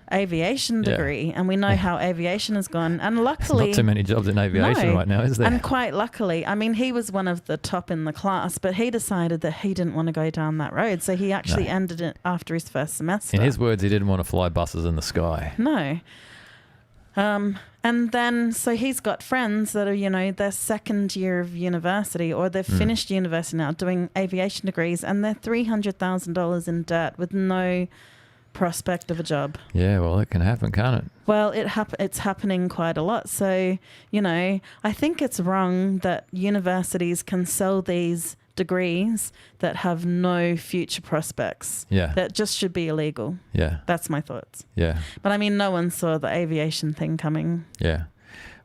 degree, and we know how aviation has gone. And luckily, There's not too many jobs in aviation right now, is there? And quite luckily, I mean, he was one of the top in the class, but he decided that he didn't want to go down that road, so he actually ended it after his first semester. In his words, he didn't want to fly buses in the sky. No. And then, so he's got friends that are, their second year of university, or they've finished university now doing aviation degrees, and they're $300,000 in debt with no prospect of a job. Yeah, well, it can happen, can't it? Well, it's happening quite a lot. So, I think it's wrong that universities can sell these degrees that have no future prospects. Yeah. That just should be illegal. Yeah. That's my thoughts. Yeah. But I mean, no one saw the aviation thing coming. Yeah.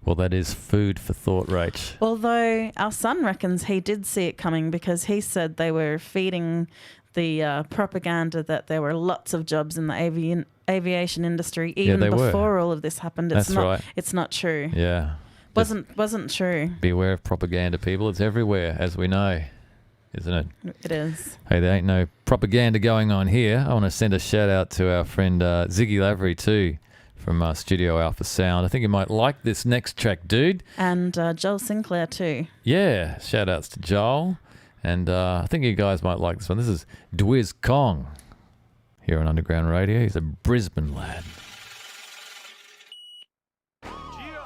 Well, that is food for thought, Rach. Although our son reckons he did see it coming, because he said they were feeding the propaganda that there were lots of jobs in the aviation industry even before all of this happened. That's right. It's not true. Yeah. Wasn't true. Beware of propaganda, people. It's everywhere, as we know, isn't it? It is. Hey, there ain't no propaganda going on here. I want to send a shout out to our friend Ziggy Lavery too, from Studio Alpha Sound. I think you might like this next track, dude. And Joel Sinclair too. Yeah, shout outs to Joel. And I think you guys might like this one. This is Dwiz Kong here on Underground Radio. He's a Brisbane lad. Yeah.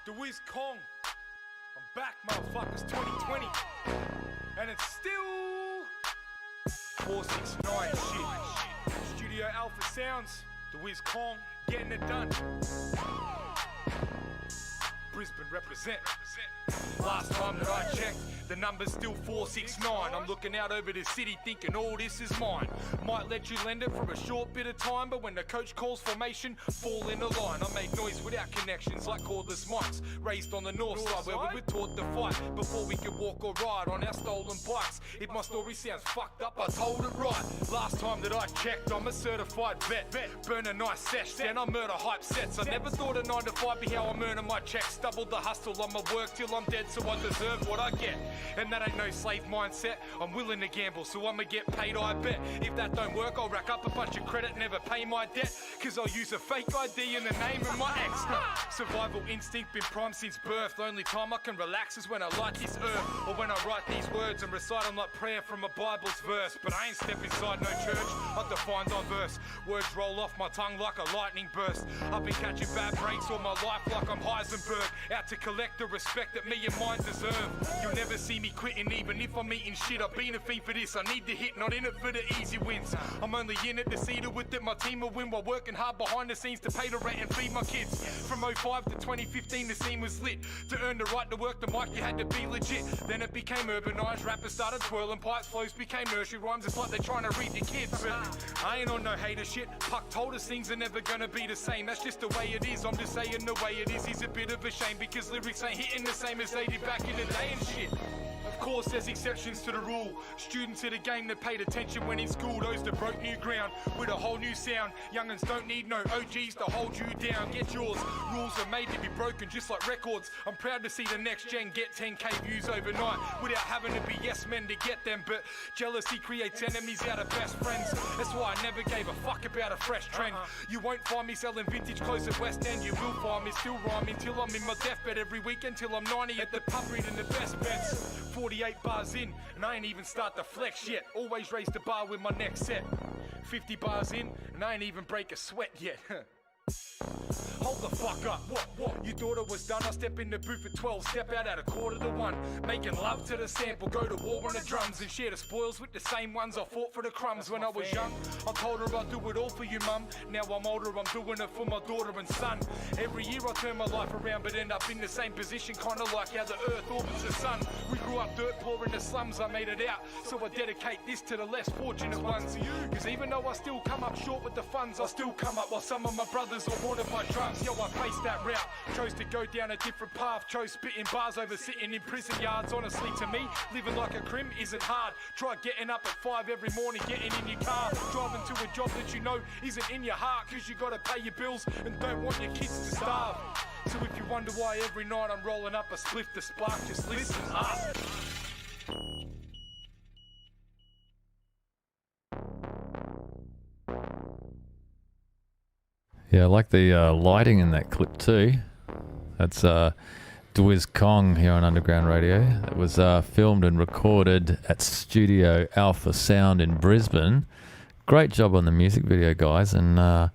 Dwiz Kong. I'm back, motherfuckers, 2020. And it's still 469 shit. Studio Alpha Sounds. Dwiz Kong getting it done. Brisbane represent. Last time that I checked, The number's still 469. I'm looking out over the city thinking all this is mine. Might let you lend it for a short bit of time, but when the coach calls formation, fall in a line. I made noise without connections like cordless mics. Raised on the north side where we were taught to fight before we could walk or ride on our stolen bikes. If my story sounds fucked up, I told it right. Last time that I checked, I'm a certified vet. Burn a nice sesh, then I murder hype sets. I never thought a 9 to 5 be how I'm earning my checks. Double the hustle on my work till I'm dead, so I deserve what I get. And that ain't no slave mindset. I'm willing to gamble, so I'ma get paid, I bet. If that don't work, I'll rack up a bunch of credit, never pay my debt. Cause I'll use a fake ID in the name of my ex. Survival instinct been primed since birth. The only time I can relax is when I light this earth, or when I write these words and recite them like prayer from a Bible's verse. But I ain't step inside no church, I define diverse. Words roll off my tongue like a lightning burst. I've been catching bad breaks all my life like I'm Heisenberg. Out to collect the respect that me and mine deserve. You'll never see me quitting even if I'm eating shit. I've been a fiend for this, I need the hit, not in it for the easy wins. I'm only in it to see to it that my team will win, while working hard behind the scenes to pay the rent and feed my kids. From 05 to 2015 the scene was lit. To earn the right to work the mic you had to be legit. Then it became urbanized, rappers started twirling pipes, flows became nursery rhymes. It's like they're trying to read the kids, but I ain't on no hater shit. Puck told us things are never gonna be the same. That's just the way it is, I'm just saying the way it is. He's a bit of a shame because lyrics ain't hitting the same as they did back in the day and shit. Of course there's exceptions to the rule. Students of the game that paid attention when in school. Those that broke new ground with a whole new sound. Young'uns don't need no OGs to hold you down. Get yours. Rules are made to be broken just like records. I'm proud to see the next gen get 10k views overnight without having to be yes men to get them. But jealousy creates enemies out of best friends. That's why I never gave a fuck about a fresh trend. You won't find me selling vintage clothes at West End. You will find me still rhyming till I'm in my deathbed every week until I'm 90 at the pub reading the best bets. 48 bars in, and I ain't even start to flex yet. Always raise the bar with my next set. 50 bars in, and I ain't even break a sweat yet. Hold the fuck up, what? You thought it was done? I step in the booth at 12, step out at 1:45. Making love to the sample, go to war on the drums and share the spoils with the same ones I fought for the crumbs when I was young. I told her I'd do it all for you, mum. Now I'm older, I'm doing it for my daughter and son. Every year I turn my life around, but end up in the same position, kinda like how the earth orbits the sun. We grew up dirt poor in the slums, I made it out. So I dedicate this to the less fortunate ones. Cause even though I still come up short with the funds, I still come up while some of my brothers are wanted by drugs. Yo, I faced that route, chose to go down a different path, chose spitting bars over sitting in prison yards. Honestly to me, living like a crim isn't hard. Try getting up at 5 every morning, getting in your car, driving to a job that you know isn't in your heart, cause you gotta pay your bills and don't want your kids to starve. So if you wonder why every night I'm rolling up a spliff to spark, just listen up. Yeah, I like the lighting in that clip too. That's Dwiz Kong here on Underground Radio. It was filmed and recorded at Studio Alpha Sound in Brisbane. Great job on the music video, guys, and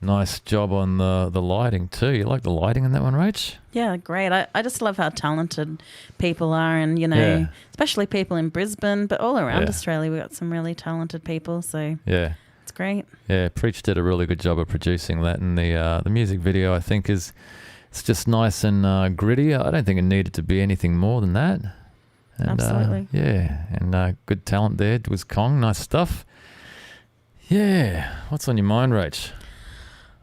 nice job on the lighting too. You like the lighting in that one, Rach? Yeah, great. I just love how talented people are, and you know, especially people in Brisbane, but all around Australia, we've got some really talented people. So yeah. It's great. Yeah, Preach did a really good job of producing that, and the music video I think it's just nice and gritty. I don't think it needed to be anything more than that. And, absolutely. And good talent there. It was Kong, nice stuff. Yeah, what's on your mind, Rach?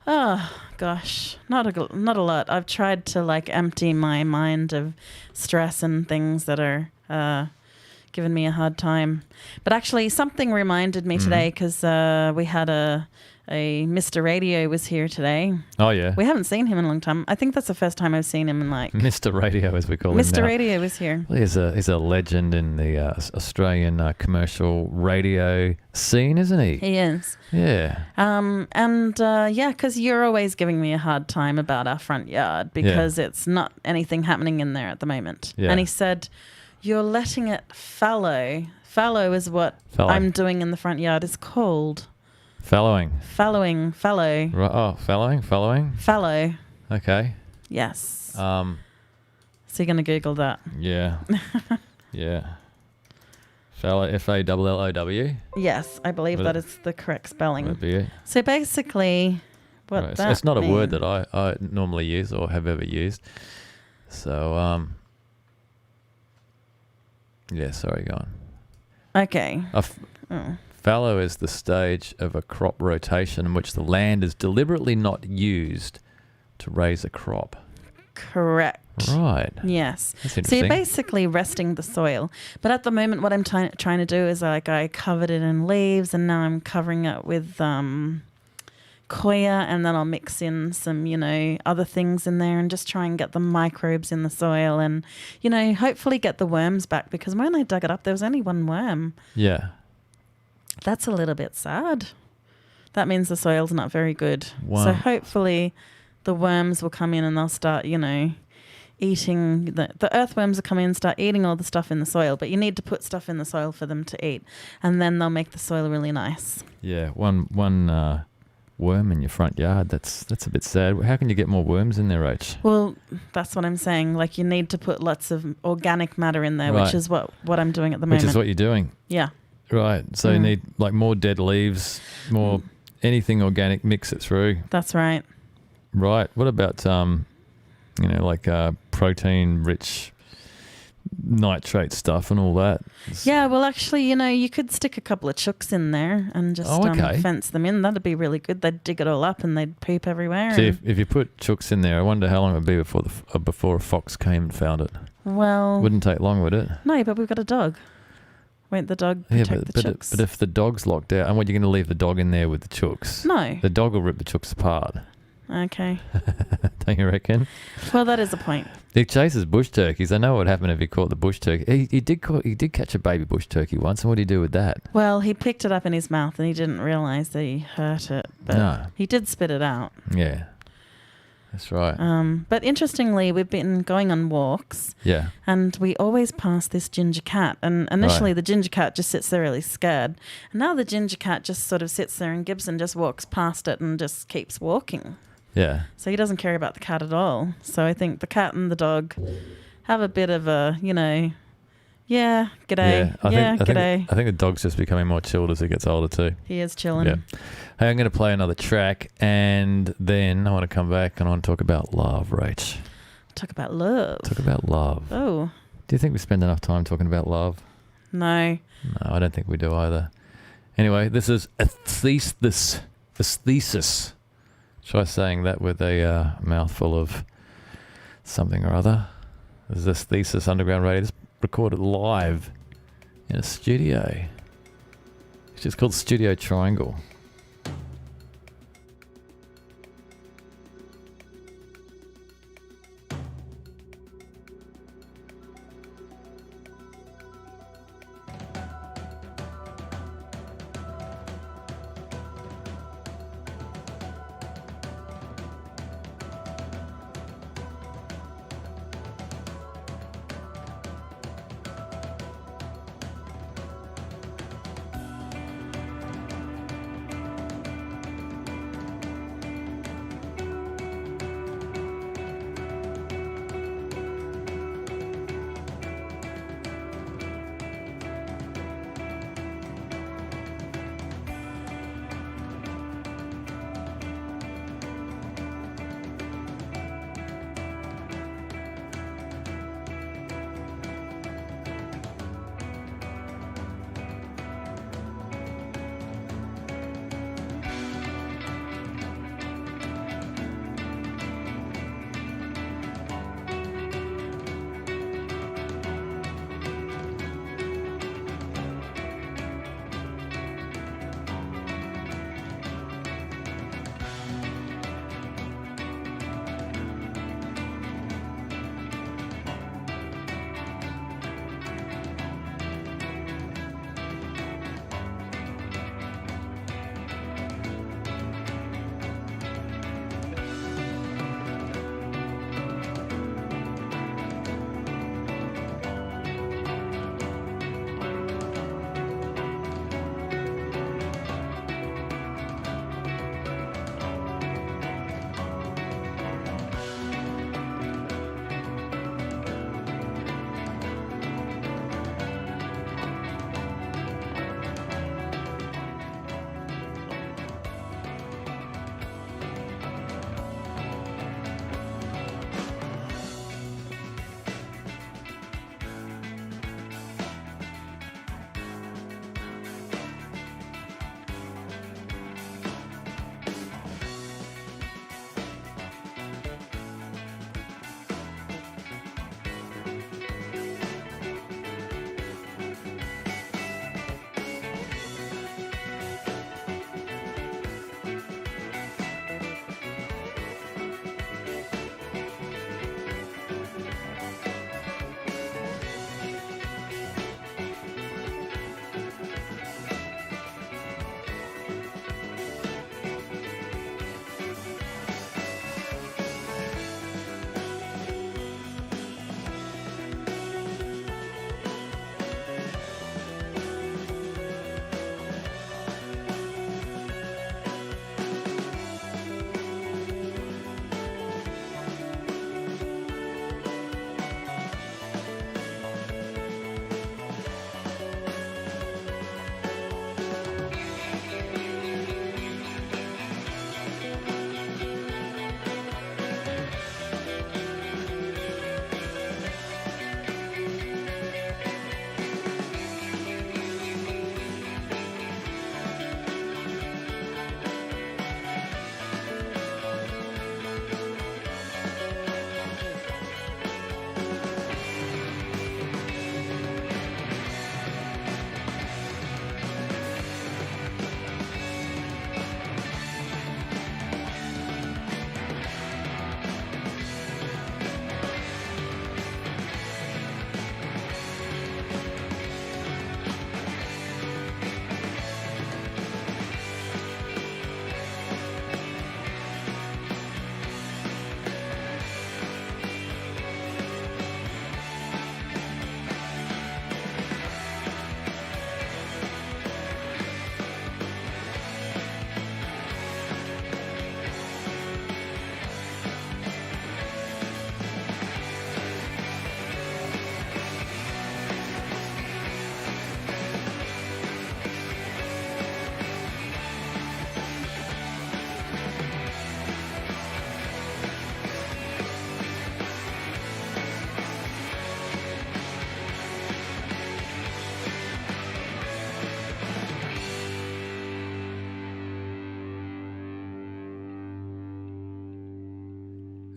Oh gosh, not a lot. I've tried to like empty my mind of stress and things that are giving me a hard time. But actually something reminded me today because we had a Mr. Radio was here today. Oh, yeah. We haven't seen him in a long time. I think that's the first time I've seen him in like... Mr. Radio, as we call him now. Mr. Radio was here. Well, he's a legend in the Australian commercial radio scene, isn't he? He is. Yeah. Because you're always giving me a hard time about our front yard because it's not anything happening in there at the moment. Yeah. And he said... You're letting it fallow. Fallow is what I'm doing in the front yard. It's called... Fallowing. Fallow. Oh, fallowing? Fallow. Okay. Yes. So you're going to Google that? Yeah. Yeah. Fallow, F-A-L-L-O-W? Yes, I believe that is the correct spelling. That'd be it. So basically, what that it's not means, a word that I normally use or have ever used. So, Yeah, sorry, go on. Okay. Fallow is the stage of a crop rotation in which the land is deliberately not used to raise a crop. Correct. Right. Yes. That's So interesting. you're basically resting the soil. But at the moment, what I'm trying to do is I covered it in leaves, and now I'm covering it with Koya, and then I'll mix in some, other things in there and just try and get the microbes in the soil and, hopefully get the worms back, because when I dug it up, there was only one worm. Yeah. That's a little bit sad. That means the soil's not very good. Wow. So hopefully the worms will come in and they'll start, eating. The earthworms will come in and start eating all the stuff in the soil, but you need to put stuff in the soil for them to eat, and then they'll make the soil really nice. Yeah, one worm in your front yard. That's a bit sad. How can you get more worms in there, Rach? Well, that's what I'm saying. Like, you need to put lots of organic matter in there, Right. which is what I'm doing at the Which moment. is what you're doing. Yeah. Right. So you need like more dead leaves, more anything organic, mix it through. That's right. Right. What about protein rich nitrate stuff and all that? Yeah, well, actually, you could stick a couple of chooks in there and just fence them in. That'd be really good. They'd dig it all up and they'd poop everywhere. See, if you put chooks in there, I wonder how long it would be before a fox came and found it. Well, Wouldn't take long, would it? No, but we've got a dog. Won't the dog protect the chooks? But if the dog's locked out, and what, you're going to leave the dog in there with the chooks? No. The dog will rip the chooks apart. Okay. Don't you reckon? Well, that is a point. He chases bush turkeys. I know what would happen if he caught the bush turkey. He did catch a baby bush turkey once, and what did he do with that? Well, he picked it up in his mouth and he didn't realise that he hurt it. But No. he did spit it out. Yeah. That's right. But interestingly, we've been going on walks. Yeah. And we always pass this ginger cat. And initially the ginger cat just sits there really scared. And now the ginger cat just sort of sits there and Gibson just walks past it and just keeps walking. Yeah. So he doesn't care about the cat at all. So I think the cat and the dog have a bit of a, g'day. Yeah. G'day. I think the dog's just becoming more chilled as he gets older too. He is chilling. Yeah. Hey, I'm going to play another track, and then I want to come back and I want to talk about love, Rach. Talk about love. Talk about love. Oh. Do you think we spend enough time talking about love? No. No, I don't think we do either. Anyway, this is a thesis. Try saying that with a mouthful of something or other. This is this Thesis Underground Radio. It's recorded live in a studio, which is called Studio Triangle.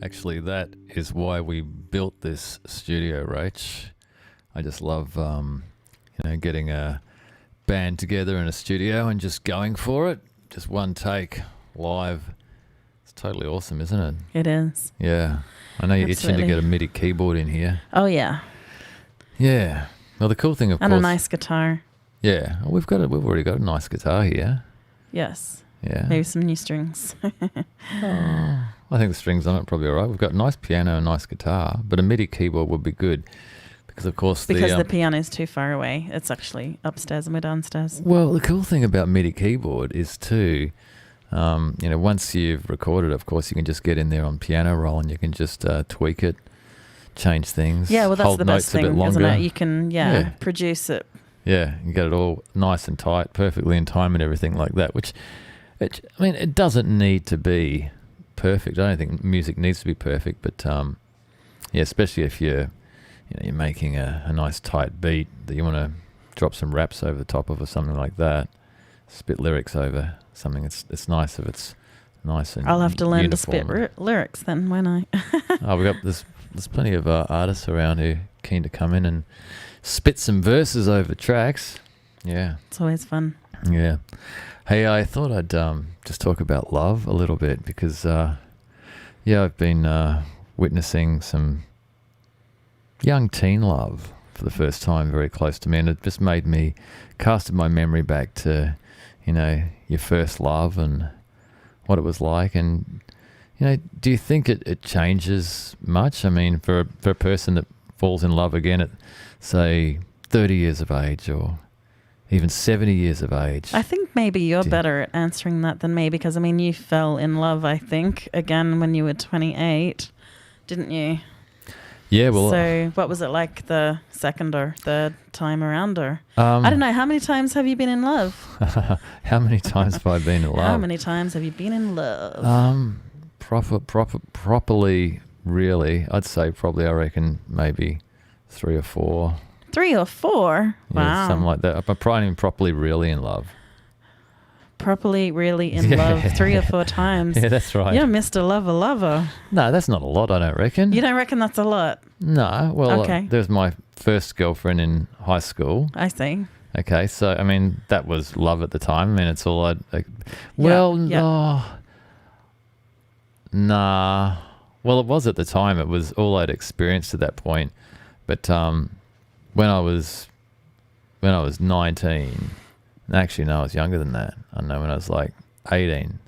Actually, that is why we built this studio, Rach. I just love, getting a band together in a studio and just going for it. Just one take, live. It's totally awesome, isn't it? It is. Yeah. I know you're itching to Absolutely. get a MIDI keyboard in here. Oh, yeah. Yeah. Well, the cool thing, of And course... a nice guitar. Yeah. Well, we've already got a nice guitar here. Yes. Yeah. Maybe some new strings. I think the strings on it are probably all right. We've got a nice piano and a nice guitar, but a MIDI keyboard would be good because, of course, the piano is too far away. It's actually upstairs and we're downstairs. Well, the cool thing about MIDI keyboard is too, once you've recorded, of course, you can just get in there on piano roll and you can just tweak it, change things. Yeah, well, that's hold the best notes a bit thing, longer. isn't it? You can, produce it. Yeah, you get it all nice and tight, perfectly in time and everything like that, it doesn't need to be perfect. I don't think music needs to be perfect, but especially if you're making a nice tight beat that you want to drop some raps over the top of or something like that, spit lyrics over something. It's nice if it's nice and I'll have to learn uniform. to spit lyrics then, won't I? We got there's plenty of artists around who are keen to come in and spit some verses over tracks. Yeah, It's always fun. yeah. Hey, I thought I'd just talk about love a little bit because, I've been witnessing some young teen love for the first time very close to me, and it just made me casted my memory back to, your first love and what it was like. And, do you think it changes much? I mean, for a person that falls in love again at, say, 30 years of age or even 70 years of age. I think maybe you're better at answering that than me because, you fell in love, I think, again when you were 28, didn't you? Yeah, well... So what was it like the second or third time around? Or I don't know, how many times have you been in love? How many times have I been in love? How many times have you been in love? Properly, really, I'd say probably, I reckon, maybe 3 or 4. 3 or 4? Yeah, Wow. something like that. I'm probably properly really in love. Properly, really in love 3 or 4 times. Yeah, that's right. You're Mr. Lover. No, that's not a lot, I don't reckon. You don't reckon that's a lot? No, well, Okay. there was my first girlfriend in high school. I see. Okay, so, that was love at the time. It's all I'd... Nah. Well, it was at the time. It was all I'd experienced at that point. But when I was 19... Actually, no, I was younger than that. I don't know, when I was like 18.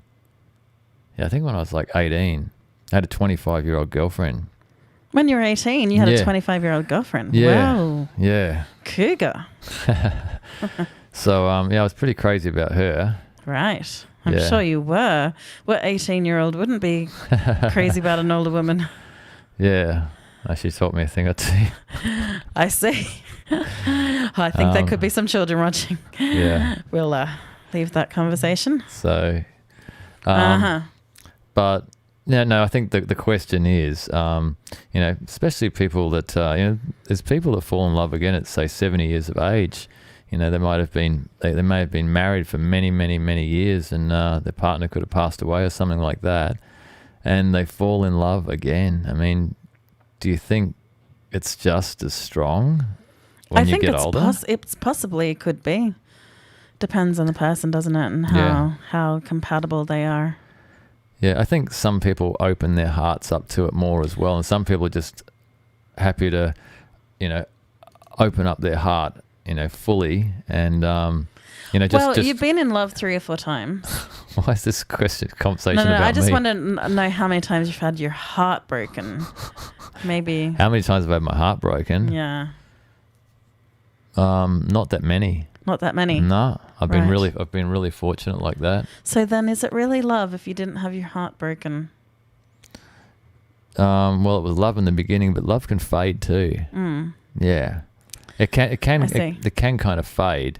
Yeah, I think when I was like 18, I had a 25-year-old girlfriend. When you were 18, you had a Yeah. 25-year-old girlfriend. Yeah. Wow. Yeah. Cougar. So, I was pretty crazy about her. Right. I'm Yeah. sure you were. What 18-year-old wouldn't be crazy about an older woman? Yeah. She taught me a thing or two. I see. I think there could be some children watching. Yeah. We'll leave that conversation. So, Uh-huh. but no, I think the question is, especially people that, there's people that fall in love again at, say, 70 years of age. They may have been married for many, many, many years, and their partner could have passed away or something like that, and they fall in love again. Do you think it's just as strong when you get older? It's possibly it could be. Depends on the person, doesn't it, and how compatible they are. Yeah, I think some people open their hearts up to it more as well, and some people are just happy to, open up their heart, fully, and you've been in love 3 or 4 times. Why is this conversation No, about me? I just want to know how many times you've had your heart broken. Maybe. How many times have I had my heart broken? Yeah. Not that many. Not that many. No, I've been Right. really fortunate like that. So then, is it really love if you didn't have your heart broken? Well, it was love in the beginning, but love can fade too. Mm. Yeah, it can. I see. It can kind of fade.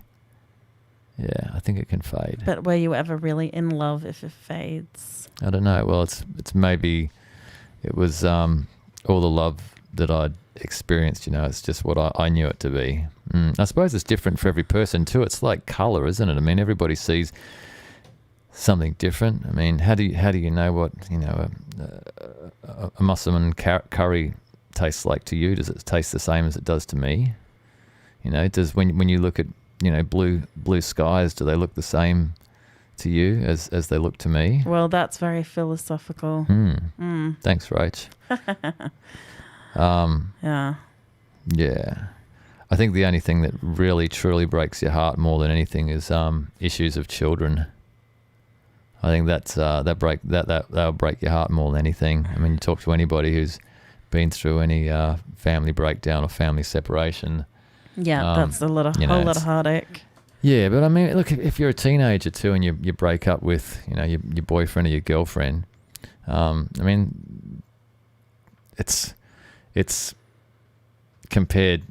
Yeah, I think it can fade. But were you ever really in love if it fades? I don't know. Well, it's maybe it was all the love that I'd experienced. It's just what I knew it to be. I suppose it's different for every person too. It's like colour, isn't it? Everybody sees something different. I mean, how do you know what a Musselman curry tastes like to you? Does it taste the same as it does to me? Does when you look at blue skies, do they look the same to you as they look to me? Well, that's very philosophical. Thanks, Rach. Yeah. Yeah. I think the only thing that really truly breaks your heart more than anything is issues of children. I think that'll break your heart more than anything. I mean, you talk to anybody who's been through any family breakdown or family separation. Yeah, that's a whole lot of heartache. Yeah, but I mean, look, if you're a teenager too and you break up with your boyfriend or your girlfriend, I mean, it's compared,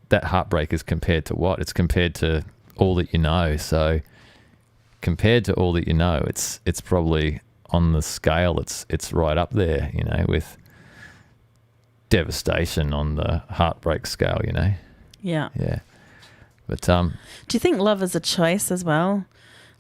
that heartbreak is compared to what? It's compared to all that you know. So compared to all that you know, it's probably on the scale, it's right up there, with devastation on the heartbreak scale, Yeah. Yeah. But do you think love is a choice as well?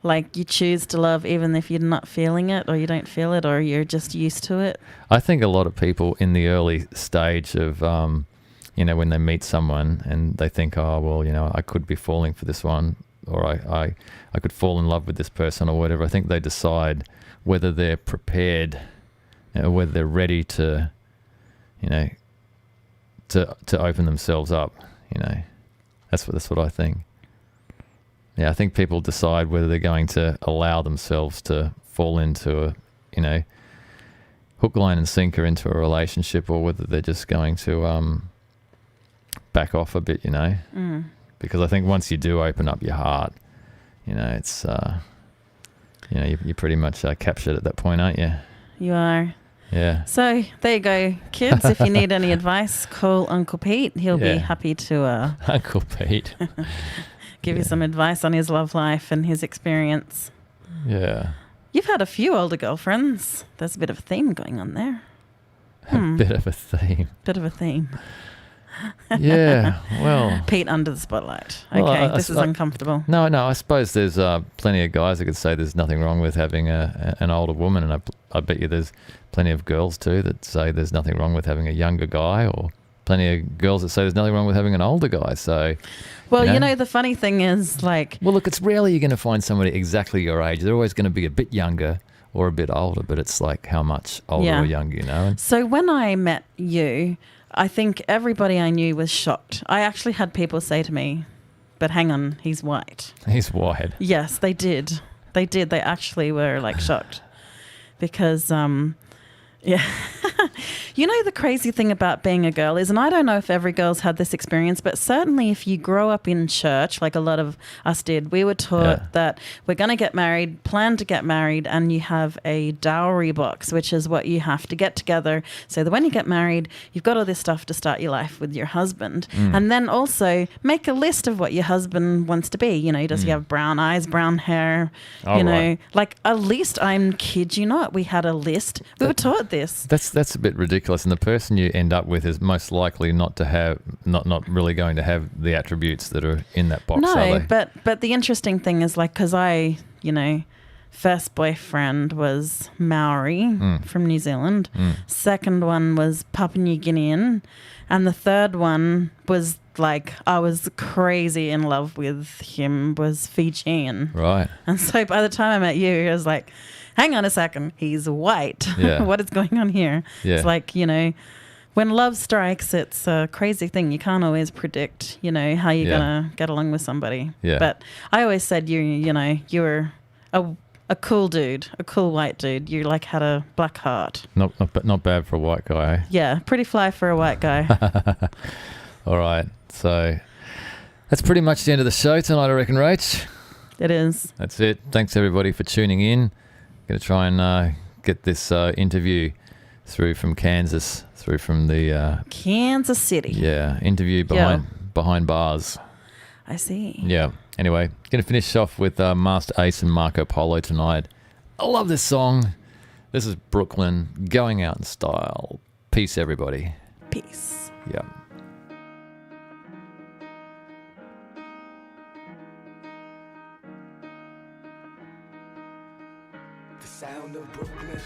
Like you choose to love even if you're not feeling it or you don't feel it or you're just used to it? I think a lot of people in the early stage of when they meet someone and they think, oh, well, I could be falling for this one, or I could fall in love with this person or whatever. I think they decide whether they're prepared, whether they're ready to, to open themselves up. That's what I think. Yeah, I think people decide whether they're going to allow themselves to fall into a, hook, line and sinker into a relationship, or whether they're just going to back off a bit, because I think once you do open up your heart, it's you're pretty much captured at that point, aren't you? You are. Yeah. So there you go, kids. If you need any advice, call Uncle Pete. He'll be happy to Uncle Pete give you some advice on his love life and his experience. Yeah. You've had a few older girlfriends. There's a bit of a theme going on there. A bit of a theme. Bit of a theme. Yeah, well... Pete under the spotlight. Okay, this is uncomfortable. No, I suppose there's plenty of guys that could say there's nothing wrong with having an older woman, and I bet you there's plenty of girls too that say there's nothing wrong with having a younger guy, or plenty of girls that say there's nothing wrong with having an older guy. So... Well, the funny thing is, like... Well, look, it's rarely you're going to find somebody exactly your age. They're always going to be a bit younger or a bit older, but it's like how much older or younger, So when I met you... I think everybody I knew was shocked. I actually had people say to me, but hang on, he's white. He's white. Yes, they did. They did. They actually were like shocked because, yeah. The crazy thing about being a girl is, and I don't know if every girl's had this experience, but certainly if you grow up in church, like a lot of us did, we were taught that we're going to get married, plan to get married, and you have a dowry box, which is what you have to get together so that when you get married, you've got all this stuff to start your life with your husband. And then also make a list of what your husband wants to be. Does he have brown eyes, brown hair? Right. Like at least, I'm kid you not, we had a list. We were taught this. That's a bit ridiculous, and the person you end up with is most likely not really going to have the attributes that are in that box. No, but the interesting thing is, like, because I, first boyfriend was Maori from New Zealand. Second one was Papua New Guinean, and the third one was like I was crazy in love with him was Fijian. Right. And so by the time I met you, I was like, hang on a second, he's white. Yeah. What is going on here? Yeah. It's like, when love strikes, it's a crazy thing. You can't always predict, how you're going to get along with somebody. Yeah. But I always said you were a cool dude, a cool white dude. You like had a black heart. Not bad for a white guy. Eh? Yeah, pretty fly for a white guy. All right. So that's pretty much the end of the show tonight, I reckon, Rach. It is. That's it. Thanks everybody for tuning in. Going to try and get this interview through from Kansas, through from the Kansas City. Yeah, interview behind bars. I see. Yeah. Anyway, going to finish off with Master Ace and Marco Polo tonight. I love this song. This is Brooklyn, Going Out in Style. Peace, everybody. Peace. Yeah. sound of Brooklyn.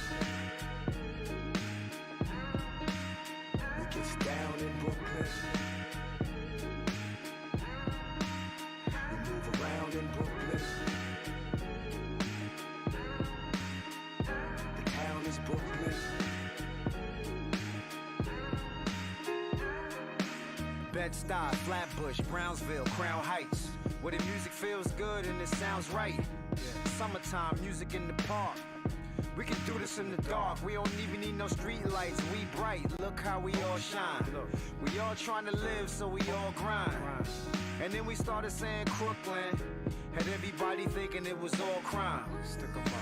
We get down in Brooklyn. We move around in Brooklyn. The town is Brooklyn. Bed-Stuy, Flatbush, Brownsville, Crown Heights, where the music feels good and it sounds right. Summertime, music in the park. We can do this in the dark. We don't even need no street lights. We bright. Look how we all shine. We all trying to live, so we all grind. And then we started saying Crooklyn. Had everybody thinking it was all crime. Stick 'em up.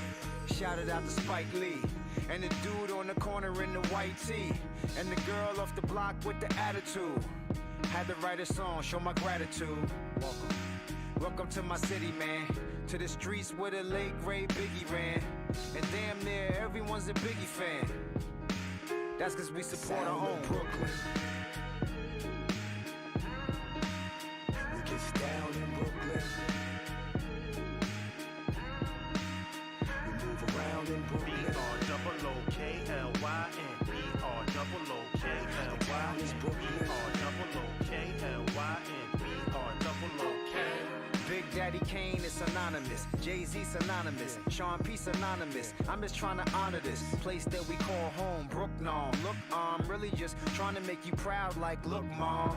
Shouted out to Spike Lee. And the dude on the corner in the white tee. And the girl off the block with the attitude. Had to write a song, show my gratitude. Welcome to my city, man. To the streets where the late great Biggie ran. And damn near everyone's a Biggie fan. That's cause we support our own Brooklyn. We get down in Brooklyn. We move around in Brooklyn. B-R-O-O-K-L-Y-N. B-R-O-O-K-L-Y-N. Is Brooklyn. B-R-O-O-K-L-Y-N. B-R-O-O-K. Big Daddy Kane is synonymous. Jay-Z synonymous. Sean P synonymous. I'm just trying to honor this place that we call home. Brooklyn. Look, I'm really just trying to make you proud like, look, Mom.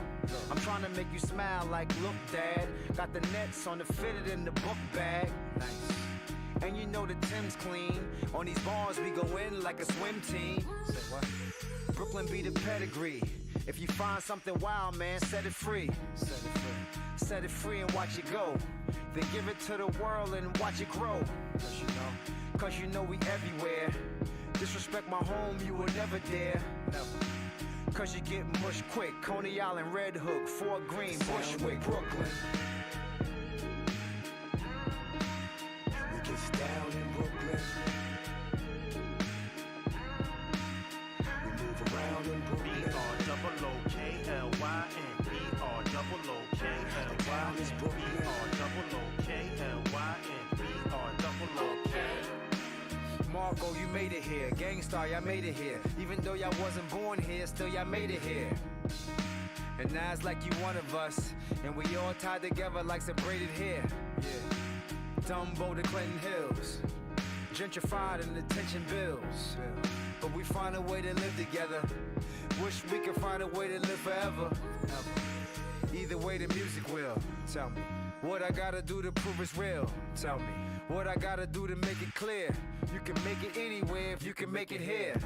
I'm trying to make you smile like, look, Dad. Got the nets on the fitted in the book bag. Nice. And you know the Tim's clean. On these bars we go in like a swim team. Say what? Brooklyn be the pedigree. If you find something wild, man, set it free. Set it free. Set it free and watch it go. Then give it to the world and watch it grow. Cause you know we everywhere. Disrespect my home, you will never dare. Never. Cause you get mush quick. Coney Island, Red Hook, Fort Greene, Bushwick, Brooklyn. We get down in Brooklyn. We move around in Brooklyn. B-R-O-O-K-L-Y-N. B-R-O-O-K-L-Y-N. Is Brooklyn. B-R-O-O-K-L-Y-N. B-R-O-O-K. Marco, you made it here. Gangstar, y'all made it here. Even though y'all wasn't born here, still y'all made it here. And now it's like you one of us. And we all tied together like some braided hair. Yeah. Dumbo to Clinton Hills. Gentrified and attention bills. But we find a way to live together. Wish we could find a way to live forever. Either way the music will. Tell me what I gotta do to prove it's real. Tell me what I gotta do to make it clear. You can make it anywhere if you can make it here.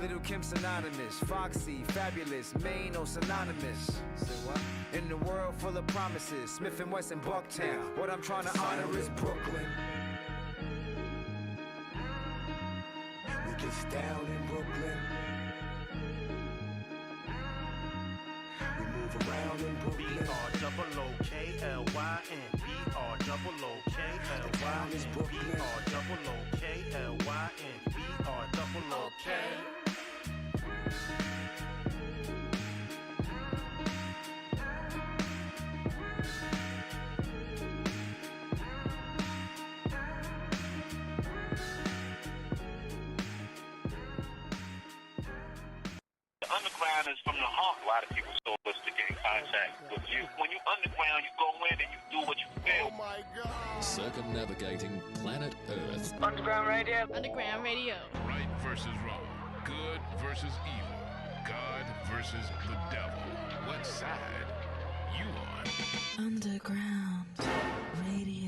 Little Kim synonymous, Foxy, Fabulous, Maine, synonymous. Say what? In the world full of promises, Smith and Wesson, Bucktown. What I'm trying to honor is Brooklyn. We get down in Brooklyn. We move around in Brooklyn. B-R-O-O-K-L-Y-N. B-R-O-O-K-L-Y-N. Is Brooklyn. B-R-O-O-K-L-Y-N. B-R-O-O-K. The underground is from the heart. A lot of people so much to get in contact with you. When you underground, you go in and you do what you feel. Oh my God. Circumnavigating planet Earth. Underground Radio. Underground Radio. Right versus wrong. Good versus evil. God versus the devil. What side you on? Underground Radio.